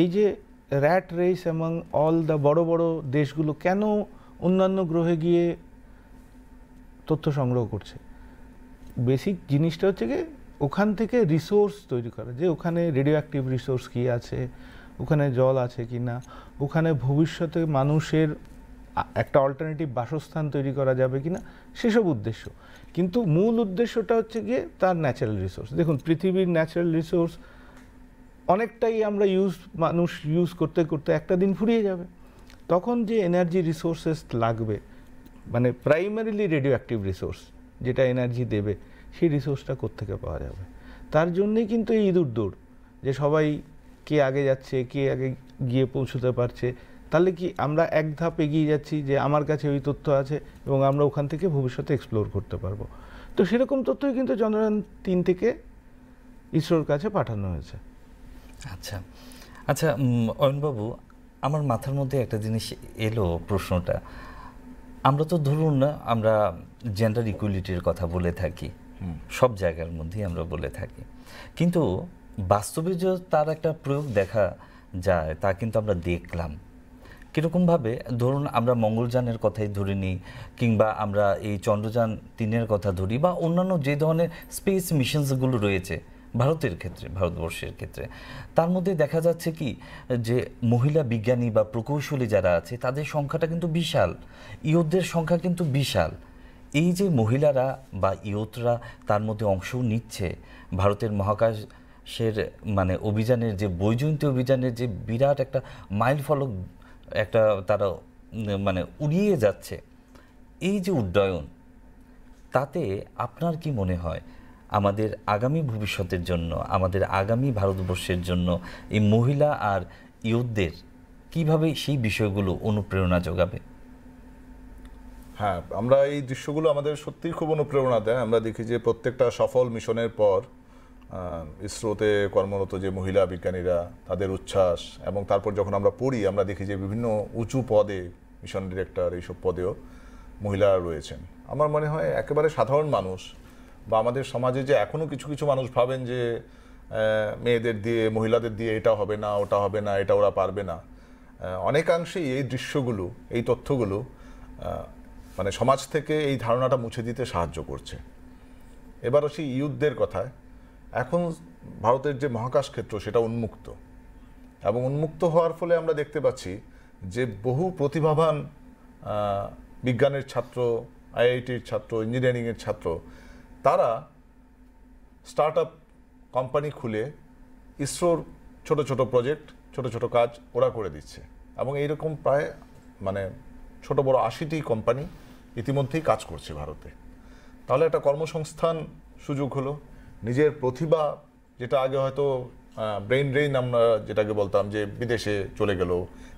এই যে র্যাট রেস এবং অল দ্য বড় বড় দেশগুলো কেন অন্যান্য গ্রহে গিয়ে তথ্য সংগ্রহ করছে, বেসিক জিনিসটা হচ্ছে গিয়ে ওখান থেকে রিসোর্স তৈরি করা, যে ওখানে রেডিও অ্যাক্টিভ রিসোর্স কী আছে, ওখানে জল আছে কি না, ওখানে ভবিষ্যতে মানুষের একটা অল্টারনেটিভ বাসস্থান তৈরি করা যাবে কিনা, সেসব উদ্দেশ্য। কিন্তু মূল উদ্দেশ্যটা হচ্ছে গিয়ে তার ন্যাচারাল রিসোর্স। দেখুন, পৃথিবীর ন্যাচারাল রিসোর্স অনেকটাই আমরা মানুষ ইউজ করতে করতে একটা দিন ফুরিয়ে যাবে। তখন যে এনার্জি রিসোর্সেস লাগবে, মানে প্রাইমারিলি রেডিও অ্যাক্টিভ রিসোর্স যেটা এনার্জি দেবে, সেই রিসোর্সটা কোত্থেকে পাওয়া যাবে? তার জন্যেই কিন্তু এই ইঁদুর দৌড়, যে সবাই কে আগে যাচ্ছে, কে আগে গিয়ে পৌঁছতে পারছে। তাহলে কি আমরা এক ধাপ এগিয়ে যাচ্ছি যে আমার কাছে ওই তথ্য আছে এবং আমরা ওখান থেকে ভবিষ্যতে এক্সপ্লোর করতে পারবো। তো সেরকম তথ্যই কিন্তু চন্দ্রযান-3 থেকে ইসরোর কাছে পাঠানো হয়েছে। আচ্ছা আচ্ছা, অয়নবাবু, আমার মাথার মধ্যে একটা জিনিস এলো, প্রশ্নটা, আমরা তো ধরুন না, আমরা জেন্ডার ইকুয়ালিটির কথা বলে থাকি, সব জায়গার মধ্যেই আমরা বলে থাকি, কিন্তু বাস্তবে যে তার একটা প্রয়োগ দেখা যায় তা কিন্তু আমরা দেখলাম। কীরকমভাবে, ধরুন আমরা মঙ্গলযানের কথাই ধরে নিই, কিংবা আমরা এই চন্দ্রযান-3-এর কথা ধরি, বা অন্যান্য যে ধরনের স্পেস মিশনসগুলো রয়েছে ভারতের ক্ষেত্রে, ভারতবর্ষের ক্ষেত্রে, তার মধ্যে দেখা যাচ্ছে কি যে মহিলা বিজ্ঞানী বা প্রকৌশলী যারা আছে তাদের সংখ্যাটা কিন্তু বিশাল, ইয়ুথদের সংখ্যা কিন্তু বিশাল। এই যে মহিলারা বা ইয়ুথরা তার মধ্যে অংশ নিচ্ছে, ভারতের মহাকাশের মানে অভিযানের যে বৈজয়ন্তী অভিযানের যে বিরাট একটা মাইল ফলক একটা তারা মানে উড়িয়ে যাচ্ছে, এই যে উড্ডয়ন, তাতে আপনার কি মনে হয় আমাদের আগামী ভবিষ্যতের জন্য, আমাদের আগামী ভারতবর্ষের জন্য এই মহিলা আর ইয়ুথদের কিভাবে সেই বিষয়গুলো অনুপ্রেরণা যোগাবে? হ্যাঁ, আমরা এই দৃশ্যগুলো আমাদের সত্যিই খুব অনুপ্রেরণা দেয়। আমরা দেখি যে প্রত্যেকটা সফল মিশনের পর ইসরোতে কর্মরত যে মহিলা বিজ্ঞানীরা, তাদের উচ্ছ্বাস, এবং তারপর যখন আমরা পড়ি আমরা দেখি যে বিভিন্ন উঁচু পদে, মিশন ডিরেক্টর এইসব পদেও মহিলারা রয়েছেন। আমার মনে হয় একেবারে সাধারণ মানুষ বা আমাদের সমাজে যে এখনও কিছু কিছু মানুষ ভাবেন যে মেয়েদের দিয়ে, মহিলাদের দিয়ে এটা হবে না, ওটা হবে না, এটা ওরা পারবে না, অনেকাংশেই এই দৃশ্যগুলো, এই তথ্যগুলো মানে সমাজ থেকে এই ধারণাটা মুছে দিতে সাহায্য করছে। এবারও সেই ইয়ুথদের কথায়, এখন ভারতের যে মহাকাশ ক্ষেত্র সেটা উন্মুক্ত, এবং উন্মুক্ত হওয়ার ফলে আমরা দেখতে পাচ্ছি যে বহু প্রতিভাবান বিজ্ঞানের ছাত্র, আইআইটির ছাত্র, ইঞ্জিনিয়ারিংয়ের ছাত্র, তারা স্টার্ট আপ কোম্পানি খুলে ইসরোর ছোট ছোট প্রজেক্ট, ছোট ছোট কাজ ওরা করে দিচ্ছে। এবং এইরকম প্রায় মানে ছোট বড় 80টি কোম্পানি ইতিমধ্যেই কাজ করছে ভারতে। তাহলে একটা কর্মসংস্থান সুযোগ হলো। নিজের প্রতিভা, যেটা আগে হয়তো ব্রেইন ড্রেইন আমরা যেটাকে বলতাম, যে বিদেশে চলে গেল,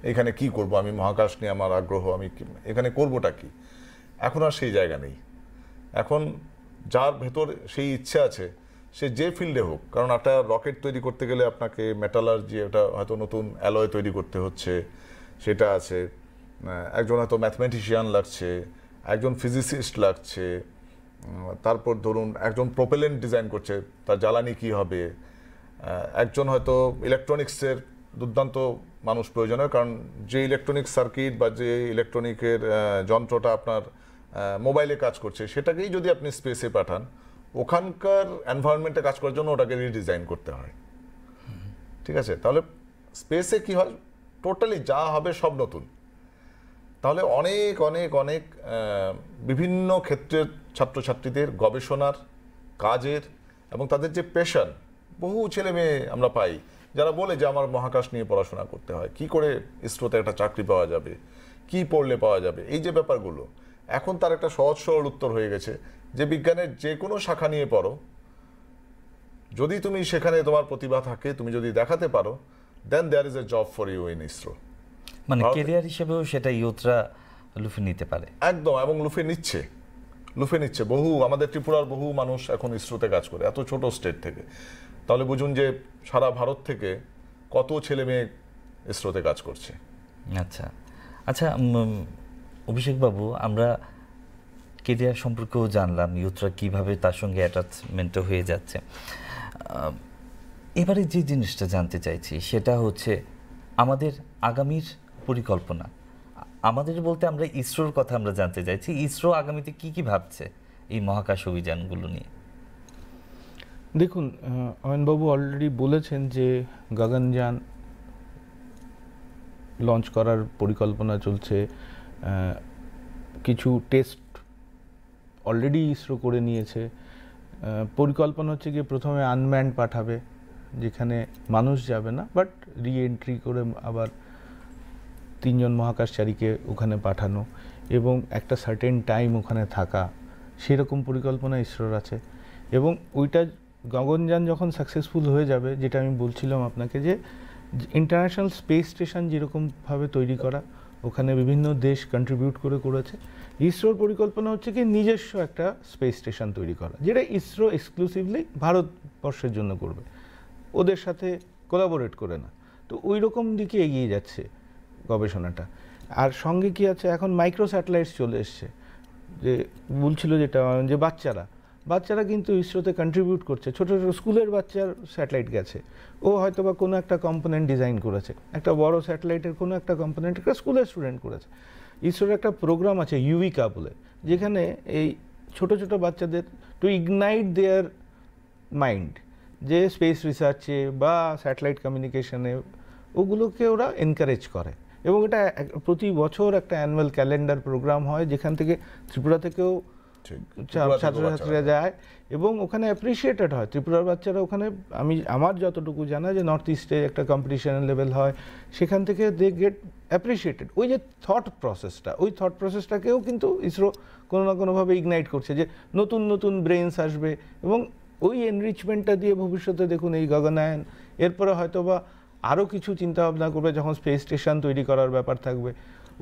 এখানে কি করব, আমি মহাকাশ নিয়ে আমার আগ্রহ, আমি এখানে করবোটা কি, এখন আর সেই জায়গা নেই। এখন যার ভেতর সেই ইচ্ছে আছে, সে যে ফিল্ডে হোক, কারণ একটা রকেট তৈরি করতে গেলে আপনাকে মেটালার্জি, এটা হয়তো নতুন অ্যালয় তৈরি করতে হচ্ছে, সেটা আছে, একজন হয়তো ম্যাথমেটিশিয়ান লাগছে, একজন ফিজিসিস্ট লাগছে, তারপর ধরুন একজন প্রোপেলেন্ট ডিজাইন করছে, তার জ্বালানি কি হবে, একজন হয়তো ইলেকট্রনিক্সের দুর্দান্ত মানুষ প্রয়োজন হয়, কারণ যে ইলেকট্রনিক সার্কিট বা যে ইলেকট্রনিকের যন্ত্রটা আপনার মোবাইলে কাজ করছে, সেটাকেই যদি আপনি স্পেসে পাঠান, ওখানকার এনভায়রনমেন্টে কাজ করার জন্য ওটাকে রিডিজাইন করতে হয়। ঠিক আছে, তাহলে স্পেসে কি হয়, টোটালি যা হবে সব নতুন। তাহলে অনেক অনেক অনেক বিভিন্ন ক্ষেত্রের ছাত্রছাত্রীদের গবেষণার, কাজের এবং তাদের যে পেশন, বহু ছেলে মেয়ে আমরা পাই যারা বলে যে আমার মহাকাশ নিয়ে পড়াশোনা করতে হয়, কি করে ইসরোতে একটা চাকরি পাওয়া যাবে, কি পড়লে পাওয়া যাবে, এই যে ব্যাপারগুলো, এখন তার একটা সহজ সরল উত্তর হয়ে গেছে যে বিজ্ঞানের যে কোনো শাখা নিয়ে পড়ো, যদি তুমি সেখানে তোমার প্রতিভা থাকে, তুমি যদি দেখাতে পারো, then there is a job for you in ISRO. মানে ক্যারিয়ার হিসেবেও সেটা ইয়ুথরা লুফে নিতে পারে একদম, এবং লুফে নিচ্ছে বহু, আমাদের ত্রিপুরার বহু মানুষ এখন ইসরোতে কাজ করে, এত ছোট স্টেট থেকে। তাহলে বুঝুন যে সারা ভারত থেকে কত ছেলে মেয়ে ইসরোতে কাজ করছে। আচ্ছা আচ্ছা, অভিষেক বাবু, আমরা কেরিয়ার সম্পর্কেও জানলাম, ইয়ুথরা কিভাবে তার সঙ্গে অ্যাটাচমেন্ট হয়ে যাচ্ছে। এবারে যে জিনিসটা জানতে চাইছি সেটা হচ্ছে আমাদের আগামীর পরিকল্পনা। আমাদের বলতে আমরা ইসরোর কথা আমরা জানতে চাইছি, ইসরো আগামীতে কি কি ভাবছে এই মহাকাশ অভিযানগুলো নিয়ে? দেখুন, অয়নবাবু অলরেডি বলেছেন যে গগনযান লঞ্চ করার পরিকল্পনা চলছে, কিছু টেস্ট অলরেডি ইসরো করে নিয়েছে। পরিকল্পনা হচ্ছে গিয়ে প্রথমে আনম্যান্ড পাঠাবে, যেখানে মানুষ যাবে না, বাট রি-এন্ট্রি করে আবার 3 জন মহাকাশচারীকে ওখানে পাঠানো এবং একটা সার্টেন টাইম ওখানে থাকা, সেরকম পরিকল্পনা ইসরোর আছে। এবং ওইটা গগনযান যখন সাকসেসফুল হয়ে যাবে, যেটা আমি বলছিলাম আপনাকে, যে ইন্টারন্যাশনাল স্পেস স্টেশন যেরকমভাবে তৈরি করা, ওখানে বিভিন্ন দেশ কন্ট্রিবিউট করেছে, ইসরোর পরিকল্পনা হচ্ছে কি নিজস্ব একটা স্পেস স্টেশন তৈরি করা, যেটা ইসরো এক্সক্লুসিভলি ভারতবর্ষের জন্য করবে, ওদের সাথে কোলাবোরেট করে না। তো ওই রকম দিকে এগিয়ে যাচ্ছে গবেষণাটা। আর সঙ্গে কি আছে, এখন মাইক্রো স্যাটেলাইটস চলে এসছে, যে বলছিল যেটা, যে বাচ্চারা কিন্তু ইসরোতে কন্ট্রিবিউট করছে। ছোট ছোট স্কুলের বাচ্চার স্যাটেলাইট গেছে, ও হয়তো বা কোনো একটা কম্পোনেন্ট ডিজাইন করেছে, একটা বড় স্যাটেলাইটের কোনো একটা কম্পোনেন্ট একটা স্কুলের স্টুডেন্ট করেছে। ইসরোর একটা প্রোগ্রাম আছে ইউভিকা বলে, যেখানে এই ছোট ছোট বাচ্চাদের টু ইগনাইট দেয়ার মাইন্ড, যে স্পেস রিসার্চে বা স্যাটেলাইট কমিউনিকেশনে, ওগুলোকে ওরা এনকারেজ করে। এবং এটা প্রতি বছর একটা অ্যানুয়াল ক্যালেন্ডার প্রোগ্রাম হয়, যেখান থেকে ত্রিপুরা থেকেও ছাত্রছাত্রীরা যায় এবং ওখানে অ্যাপ্রিসিয়েটেড হয়। ত্রিপুরার বাচ্চারা ওখানে, আমার যতটুকু জানা, যে নর্থ ইস্টে একটা কম্পিটিশন লেভেল হয়, সেখান থেকে দে গেট অ্যাপ্রিসিয়েটেড। ওই যে থট প্রসেসটাকেও কিন্তু ইসরো কোনো না কোনোভাবে ইগনাইট করছে, যে নতুন নতুন ব্রেনস আসবে এবং ওই এনরিচমেন্টটা দিয়ে ভবিষ্যতে দেখুন এই গগনায়ন, এরপরে হয়তো বা আরও কিছু চিন্তাভাবনা করবে, যখন স্পেস স্টেশন তৈরি করার ব্যাপার থাকবে,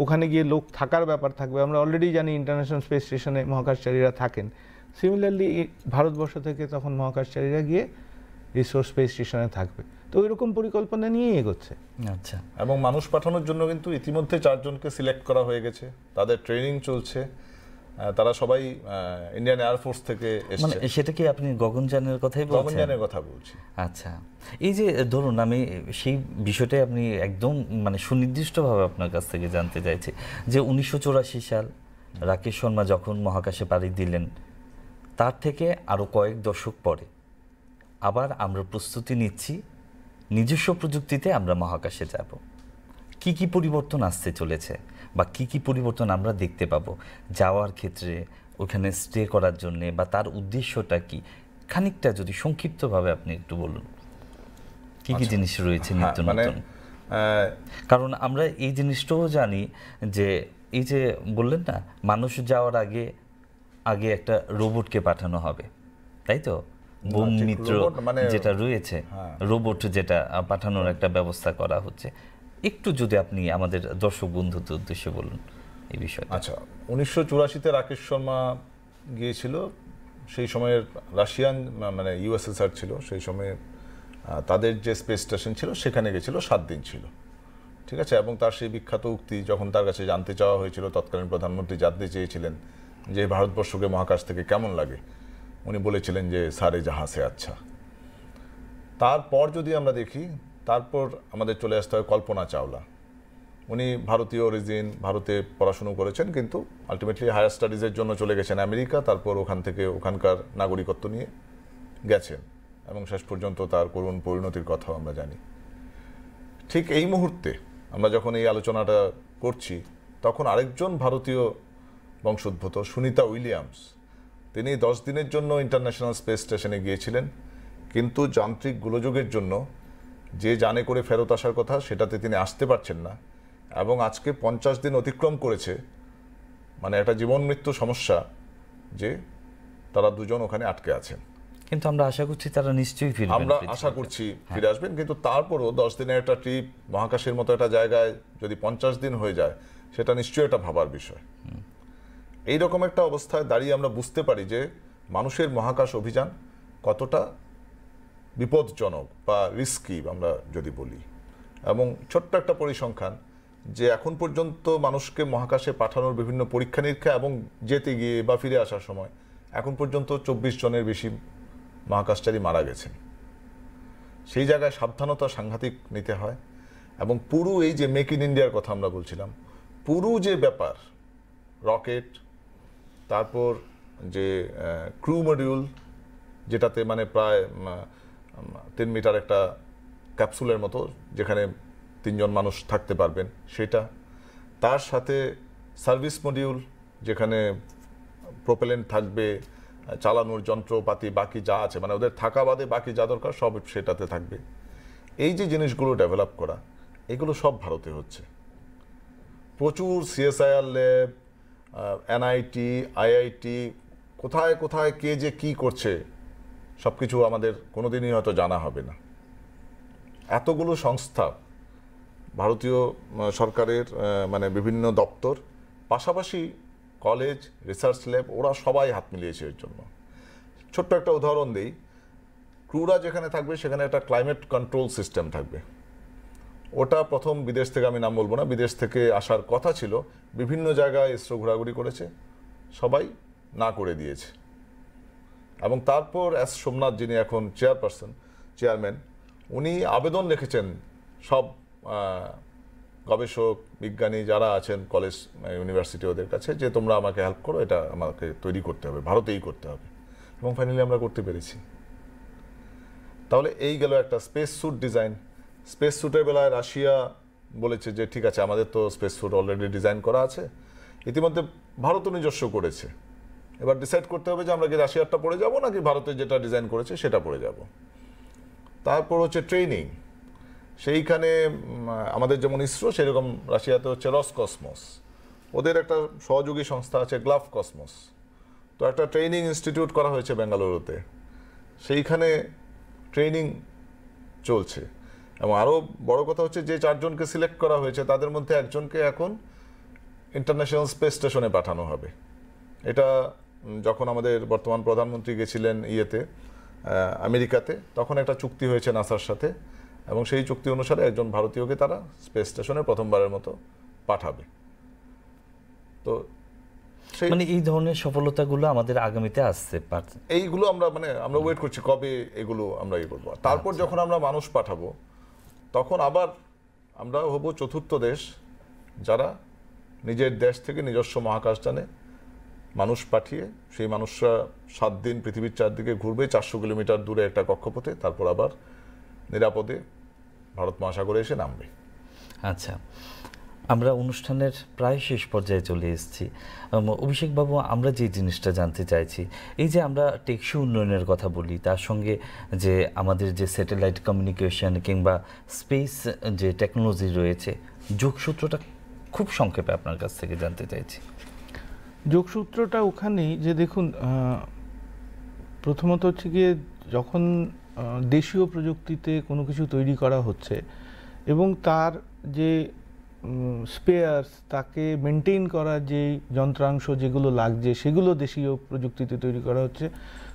ওখানে গিয়ে লোক থাকার ব্যাপার থাকবে। আমরা অলরেডি জানি ইন্টারন্যাশনাল স্পেস স্টেশনে মহাকাশচারীরা থাকেন। সিমিলারলি ভারতবর্ষ থেকে তখন মহাকাশচারীরা গিয়ে ইসরো স্পেস স্টেশনে থাকবে। তো ওইরকম পরিকল্পনা নিয়েই এগোচ্ছে। আচ্ছা, এবং মানুষ পাঠানোর জন্য কিন্তু ইতিমধ্যে 4 জনকে সিলেক্ট করা হয়ে গেছে, তাদের ট্রেনিং চলছে, তারা সবাই ইন্ডিয়ান এয়ারফোর্স থেকে এসেছে। মানে সেটা কি আপনি গগনযানের কথাই বলছেন? গগনযানের কথা বলছি। আচ্ছা, এই যে ধরুন, আমি সেই বিষয়টাই আপনি একদম মানে সুনির্দিষ্টভাবে আপনার কাছ থেকে জানতে চাইছি, যে 1984 সাল রাকেশ শর্মা যখন মহাকাশে পাড়ি দিলেন, তার থেকে আরও কয়েক দশক পরে আবার আমরা প্রস্তুতি নিচ্ছি, নিজস্ব প্রযুক্তিতে আমরা মহাকাশে যাব। কি কি পরিবর্তন আসতে চলেছে বা কি কি পরিবর্তন আমরা দেখতে পাবো যাওয়ার ক্ষেত্রে, ওখানে স্টে করার জন্যে, বা তার উদ্দেশ্যটা কি, খানিকটা যদি সংক্ষিপ্তভাবে আপনি একটু বলুন, কি কি জিনিস রয়েছে নিত্য নতুন? কারণ আমরা এই জিনিসটাও জানি যে, এই যে বললেন না, মানুষ যাওয়ার আগে একটা রোবটকে পাঠানো হবে, তাই তো? বোম মিত্র যেটা রয়েছে, রোবট যেটা পাঠানোর একটা ব্যবস্থা করা হচ্ছে, একটু যদি আপনি আমাদের দর্শক বন্ধুদের উদ্দেশ্যে বলুন এই বিষয়টা। আচ্ছা, 1984-তে রাকেশ শর্মা গিয়েছিল, সেই সময়ের রাশিয়ান মানে ইউএসএসআর ছিল সেই সময়ে, তাদের যে স্পেস স্টেশন ছিল সেখানে গেছিল, 7 দিন ছিল, ঠিক আছে। এবং তার সেই বিখ্যাত উক্তি, যখন তার কাছে জানতে চাওয়া হয়েছিল, তৎকালীন প্রধানমন্ত্রী জানতে চেয়েছিলেন যে ভারতবর্ষকে মহাকাশ থেকে কেমন লাগে, উনি বলেছিলেন যে সারে জাহাঁ সে আচ্ছা। তারপর যদি আমরা দেখি, তারপর আমাদের চলে আসতে হয় কল্পনা চাওলা। উনি ভারতীয় অরিজিন, ভারতে পড়াশুনো করেছেন, কিন্তু আলটিমেটলি হায়ার স্টাডিজের জন্য চলে গেছেন আমেরিকা, তারপর ওখান থেকে ওখানকার নাগরিকত্ব নিয়ে গেছেন এবং শেষ পর্যন্ত তার করুণ পরিণতির কথাও আমরা জানি। ঠিক এই মুহূর্তে আমরা যখন এই আলোচনাটা করছি, তখন আরেকজন ভারতীয় বংশোদ্ভূত সুনিতা উইলিয়ামস, তিনি 10 দিনের জন্য ইন্টারন্যাশনাল স্পেস স্টেশনে গিয়েছিলেন, কিন্তু যান্ত্রিক গোলযোগের জন্য যে যানে করে ফেরত আসার কথা সেটাতে তিনি আসতে পারছেন না, এবং আজকে 50 দিন অতিক্রম করেছে। মানে একটা জীবন মৃত্যু সমস্যা যে তারা দুজন ওখানে আটকে আছেন। কিন্তু আমরা আশা করছি তারা নিশ্চয়ই ফিরবেন, আমরা আশা করছি ফিরে আসবেন, কিন্তু তারপরও 10 দিনের একটা ট্রিপ মহাকাশের মতো একটা জায়গায় যদি 50 দিন হয়ে যায়, সেটা নিশ্চয়ই একটা ভাবার বিষয়। এইরকম একটা অবস্থায় দাঁড়িয়ে আমরা বুঝতে পারি যে মানুষের মহাকাশ অভিযান কতটা বিপজ্জনক বা রিস্কি আমরা যদি বলি। এবং ছোট্ট একটা পরিসংখ্যান, যে এখন পর্যন্ত মানুষকে মহাকাশে পাঠানোর বিভিন্ন পরীক্ষা নিরীক্ষা এবং যেতে গিয়ে বা ফিরে আসার সময় এখন পর্যন্ত 24 জনের বেশি মহাকাশচারী মারা গেছেন। সেই জায়গায় সাবধানতা সাংঘাতিক নিতে হয়। এবং পুরো এই যে মেক ইন ইন্ডিয়ার কথা আমরা বলছিলাম, পুরো যে ব্যাপার, রকেট, তারপর যে ক্রু মডিউল, যেটাতে মানে প্রায় 3 মিটার একটা ক্যাপসুলের মতো, যেখানে 3 জন মানুষ থাকতে পারবেন, সেটা, তার সাথে সার্ভিস মডিউল যেখানে প্রোপেলেন্ট থাকবে, চালানোর যন্ত্রপাতি বাকি যা আছে, মানে ওদের থাকা বাদে বাকি যা দরকার সব সেটাতে থাকবে। এই যে জিনিসগুলো ডেভেলপ করা, এগুলো সব ভারতে হচ্ছে। প্রচুর সিএসআইআর ল্যাব, এনআইটি, আইআইটি, কোথায় কোথায় কে যে কি করছে সব কিছু আমাদের কোনোদিনই হয়তো জানা হবে না। এতগুলো সংস্থা, ভারতীয় সরকারের মানে বিভিন্ন দপ্তর, পাশাপাশি কলেজ, রিসার্চ ল্যাব, ওরা সবাই হাত মিলিয়েছে এর জন্য। ছোট্ট একটা উদাহরণ দিই, ক্রুরা যেখানে থাকবে সেখানে একটা ক্লাইমেট কন্ট্রোল সিস্টেম থাকবে। ওটা প্রথম বিদেশ থেকে, আমি নাম বলবো না, বিদেশ থেকে আসার কথা ছিল, বিভিন্ন জায়গায় ইসরো ঘোরাঘুরি করেছে, সবাই না করে দিয়েছে। এবং তারপর এস সোমনাথ, যিনি এখন চেয়ারম্যান, উনি আবেদন লিখেছেন সব গবেষক, বিজ্ঞানী যারা আছেন কলেজ, ইউনিভার্সিটি, ওদের কাছে, যে তোমরা আমাকে হেল্প করো, এটা আমাকে তৈরি করতে হবে, ভারতেই করতে হবে। এবং ফাইনালি আমরা করতে পেরেছি। তাহলে এই গেল একটা স্পেস স্যুট ডিজাইন। স্পেস স্যুটের বেলায় রাশিয়া বলেছে যে ঠিক আছে, আমাদের তো স্পেস স্যুট অলরেডি ডিজাইন করা আছে। ইতিমধ্যে ভারতও নিজস্ব করেছে। এবার ডিসাইড করতে হবে যে আমরা কি রাশিয়ারটা পড়ে যাব নাকি ভারতে যেটা ডিজাইন করেছে সেটা পড়ে যাব। তারপর হচ্ছে ট্রেনিং, সেইখানে আমাদের যেমন ইসরো, সেরকম রাশিয়াতে হচ্ছে রসকসমস, ওদের একটা সহযোগী সংস্থা আছে গ্লাভ কসমস। তো একটা ট্রেনিং ইনস্টিটিউট করা হয়েছে বেঙ্গালুরুতে, সেইখানে ট্রেনিং চলছে। এবং আরও বড় কথা হচ্ছে, যে 4 জনকে সিলেক্ট করা হয়েছে তাদের মধ্যে একজনকে এখন ইন্টারন্যাশনাল স্পেস স্টেশনে পাঠানো হবে। এটা যখন আমাদের বর্তমান প্রধানমন্ত্রী গেছিলেন আমেরিকাতে, তখন একটা চুক্তি হয়েছে নাসার সাথে, এবং সেই চুক্তি অনুসারে একজন ভারতীয়কে তারা স্পেস স্টেশনে প্রথমবারের মতো পাঠাবে। তো মানে এই ধরনের সফলতাগুলো আমাদের আগামীতে আসছে, এইগুলো আমরা ওয়েট করছি কবে এগুলো আমরা করবো। তারপর যখন আমরা মানুষ পাঠাবো, তখন আবার আমরা হব 4র্থ দেশ যারা নিজের দেশ থেকে নিজস্ব মহাকাশযানে মানুষ পাঠিয়ে, সেই মানুষরা 7 দিন পৃথিবীর চারদিকে ঘুরবে, 400 কিলোমিটার দূরে একটা কক্ষপথে, তারপর আবার নিরাপদে ভারত মহাসাগরে এসে নামবে। আচ্ছা, আমরা অনুষ্ঠানের প্রায় শেষ পর্যায়ে চলে এসেছি। অভিষেক বাবু, আমরা যে জিনিসটা জানতে চাইছি, এই যে আমরা টেকসই উন্নয়নের কথা বলি, তার সঙ্গে যে আমাদের যে স্যাটেলাইট কমিউনিকেশন কিংবা স্পেস যে টেকনোলজি রয়েছে, যোগসূত্রটা খুব সংক্ষেপে আপনার কাছ থেকে জানতে চাইছি। যোগসূত্রটা ওখানেই যে দেখুন, প্রথমত হচ্ছে গিয়ে যখন দেশীয় প্রযুক্তিতে কোনো কিছু তৈরি করা হচ্ছে এবং তার যে স্পেয়ার্স, তাকে মেনটেন করার যে যন্ত্রাংশ যেগুলো লাগছে সেগুলো দেশীয় প্রযুক্তিতে তৈরি করা হচ্ছে,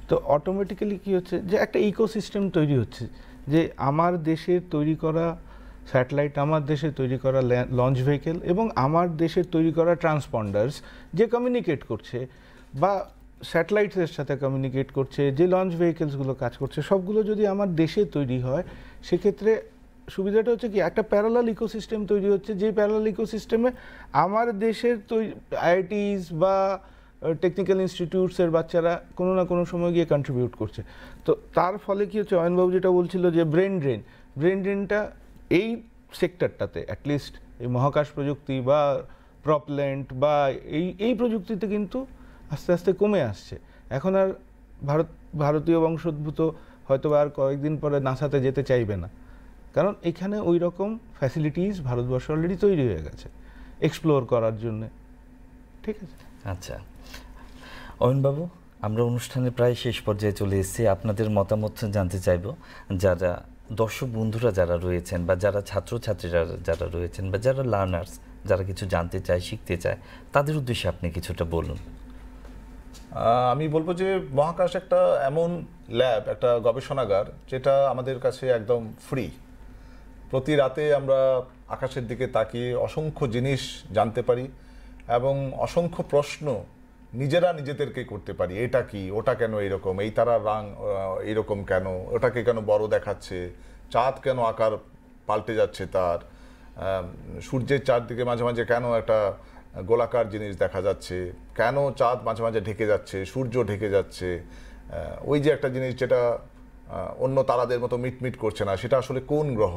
তো অটোমেটিক্যালি কী হচ্ছে যে একটা ইকোসিস্টেম তৈরি হচ্ছে, যে আমার দেশের তৈরি করা স্যাটেলাইট, আমার দেশে তৈরি করা লঞ্চ ভেহিকেল এবং আমার দেশের তৈরি করা ট্রান্সপন্ডার্স যে কমিউনিকেট করছে, বা স্যাটেলাইটসের সাথে কমিউনিকেট করছে, যে লঞ্চ ভেহিকেলসগুলো কাজ করছে, সবগুলো যদি আমার দেশে তৈরি হয়, সেক্ষেত্রে সুবিধাটা হচ্ছে কি একটা প্যারালাল ইকোসিস্টেম তৈরি হচ্ছে, যে প্যারালাল ইকোসিস্টেমে আমার দেশের আইআইটিস বা টেকনিক্যাল ইনস্টিটিউটসের বাচ্চারা কোনো না কোনো সময় গিয়ে কন্ট্রিবিউট করছে। তো তার ফলে কি হচ্ছে, অয়নবাবু যেটা বলছিল যে ব্রেন ড্রেনটা এই সেক্টরটাতে, অ্যাটলিস্ট এই মহাকাশ প্রযুক্তি বা প্রপল্যান্ট বা এই প্রযুক্তিতে কিন্তু আস্তে আস্তে কমে আসছে। এখন আর ভারতীয় বংশোদ্ভূত হয়তো আর কয়েকদিন পরে নাসাতে যেতে চাইবে না, কারণ এখানে ওই রকম ফ্যাসিলিটিস ভারতবর্ষ অলরেডি তৈরি হয়ে গেছে এক্সপ্লোর করার জন্য। ঠিক আছে, আচ্ছা অয়নবাবু, আমরা অনুষ্ঠানে প্রায় শেষ পর্যায়ে চলে এসেছি। আপনাদের মতামত জানতে চাইব, যারা দর্শক বন্ধুরা যারা রয়েছেন, বা যারা ছাত্রছাত্রীরা যারা রয়েছেন, বা যারা লার্নার্স, যারা কিছু জানতে চায়, শিখতে চায়, তাদের উদ্দেশ্যে আপনি কিছুটা বলুন। আমি বলবো যে মহাকাশ একটা এমন ল্যাব, একটা গবেষণাগার, যেটা আমাদের কাছে একদম ফ্রি। প্রতি রাতে আমরা আকাশের দিকে তাকিয়ে অসংখ্য জিনিস জানতে পারি এবং অসংখ্য প্রশ্ন নিজেরা নিজেদেরকে করতে পারি। এটা কি, ওটা কেন এরকম, এই তারার রং এরকম কেন, ওটাকে কেন বড় দেখাচ্ছে, চাঁদ কেন আকার পাল্টে যাচ্ছে তার, সূর্যের চারদিকে মাঝে মাঝে কেন একটা গোলাকার জিনিস দেখা যাচ্ছে, কেন চাঁদ মাঝে মাঝে ঢেকে যাচ্ছে, সূর্য ঢেকে যাচ্ছে, ওই যে একটা জিনিস যেটা অন্য তারাদের মতো মিটমিট করছে না, সেটা আসলে কোন গ্রহ।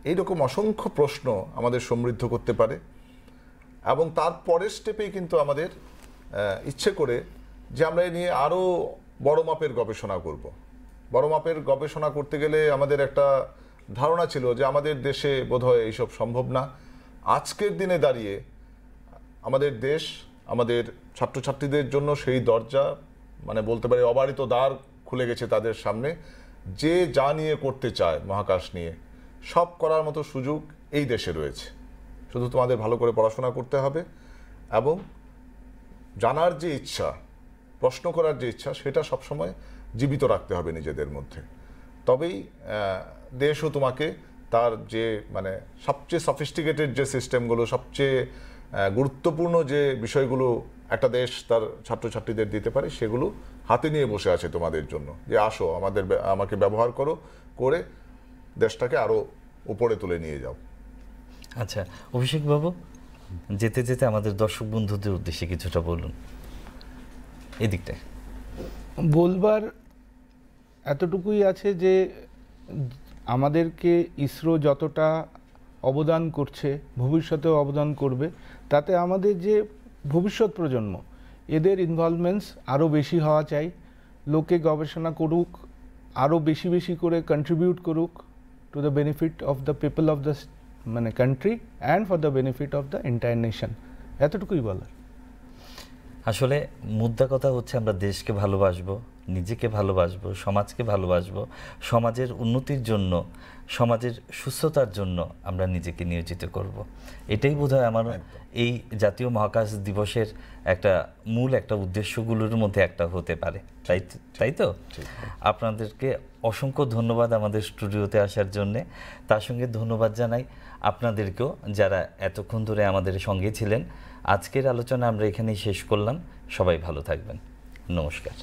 এইরকম অসংখ্য প্রশ্ন আমাদের সমৃদ্ধ করতে পারে। এবং তার পরের স্টেপেই কিন্তু আমাদের ইচ্ছে করে যে আমরা এ নিয়ে আরও বড় মাপের গবেষণা করব। বড় মাপের গবেষণা করতে গেলে আমাদের একটা ধারণা ছিল যে আমাদের দেশে বোধহয় এইসব সম্ভব না। আজকের দিনে দাঁড়িয়ে আমাদের দেশ, আমাদের ছাত্রছাত্রীদের জন্য সেই দরজা, মানে বলতে পারি অবারিত দ্বার খুলে গেছে তাদের সামনে। যে যা নিয়ে করতে চায় মহাকাশ নিয়ে সব করার মতো সুযোগ এই দেশে রয়েছে। শুধু তোমাদের ভালো করে পড়াশোনা করতে হবে এবং জানার যে ইচ্ছা, প্রশ্ন করার যে ইচ্ছা, সেটা সবসময় জীবিত রাখতে হবে নিজেদের মধ্যে। তবেই দেশও তোমাকে তার যে মানে সবচেয়ে সফিস্টিকেটেড যে সিস্টেমগুলো, সবচেয়ে গুরুত্বপূর্ণ যে বিষয়গুলো একটা দেশ তার ছাত্রছাত্রীদের দিতে পারে, সেগুলো হাতে নিয়ে বসে আছে তোমাদের জন্য, যে আসো আমাকে ব্যবহার করে দেশটাকে আরও উপরে তুলে নিয়ে যাও। আচ্ছা অভিষেক বাবু, যেতে যেতে আমাদের দর্শক বন্ধুদের উদ্দেশ্যে কিছুটা বলুন এদিকটায়। বলবার এতটুকুই আছে যে আমাদেরকে ইসরো যতটা অবদান করছে, ভবিষ্যতেও অবদান করবে, তাতে আমাদের যে ভবিষ্যৎ প্রজন্ম, এদের ইনভলভমেন্টস আরও বেশি হওয়া চাই। লোকে গবেষণা করুক, আরও বেশি বেশি করে কন্ট্রিবিউট করুক to the benefit of the people of the মানে country and for the benefit of the entire nation. এতটুকুই বলার। আসলে মুদ্রা কথা হচ্ছে আমরা দেশকে ভালোবাসবো, নিজেকে ভালোবাসবো, সমাজকে ভালোবাসবো, সমাজের উন্নতির জন্য, সমাজের সুস্থতার জন্য আমরা নিজেকে নিয়োজিত করব। এটাই বোধহয় আমার এই জাতীয় মহাকাশ দিবসের একটা মূল একটা উদ্দেশ্যগুলোর মধ্যে একটা হতে পারে। তাই তো? আপনাদেরকে অসংখ্য ধন্যবাদ আমাদের স্টুডিওতে আসার জন্যে। তার সঙ্গে ধন্যবাদ জানাই আপনাদেরকেও, যারা এতক্ষণ ধরে আমাদের সঙ্গে ছিলেন। আজকের আলোচনা আমরা এখানেই শেষ করলাম। সবাই ভালো থাকবেন। নমস্কার।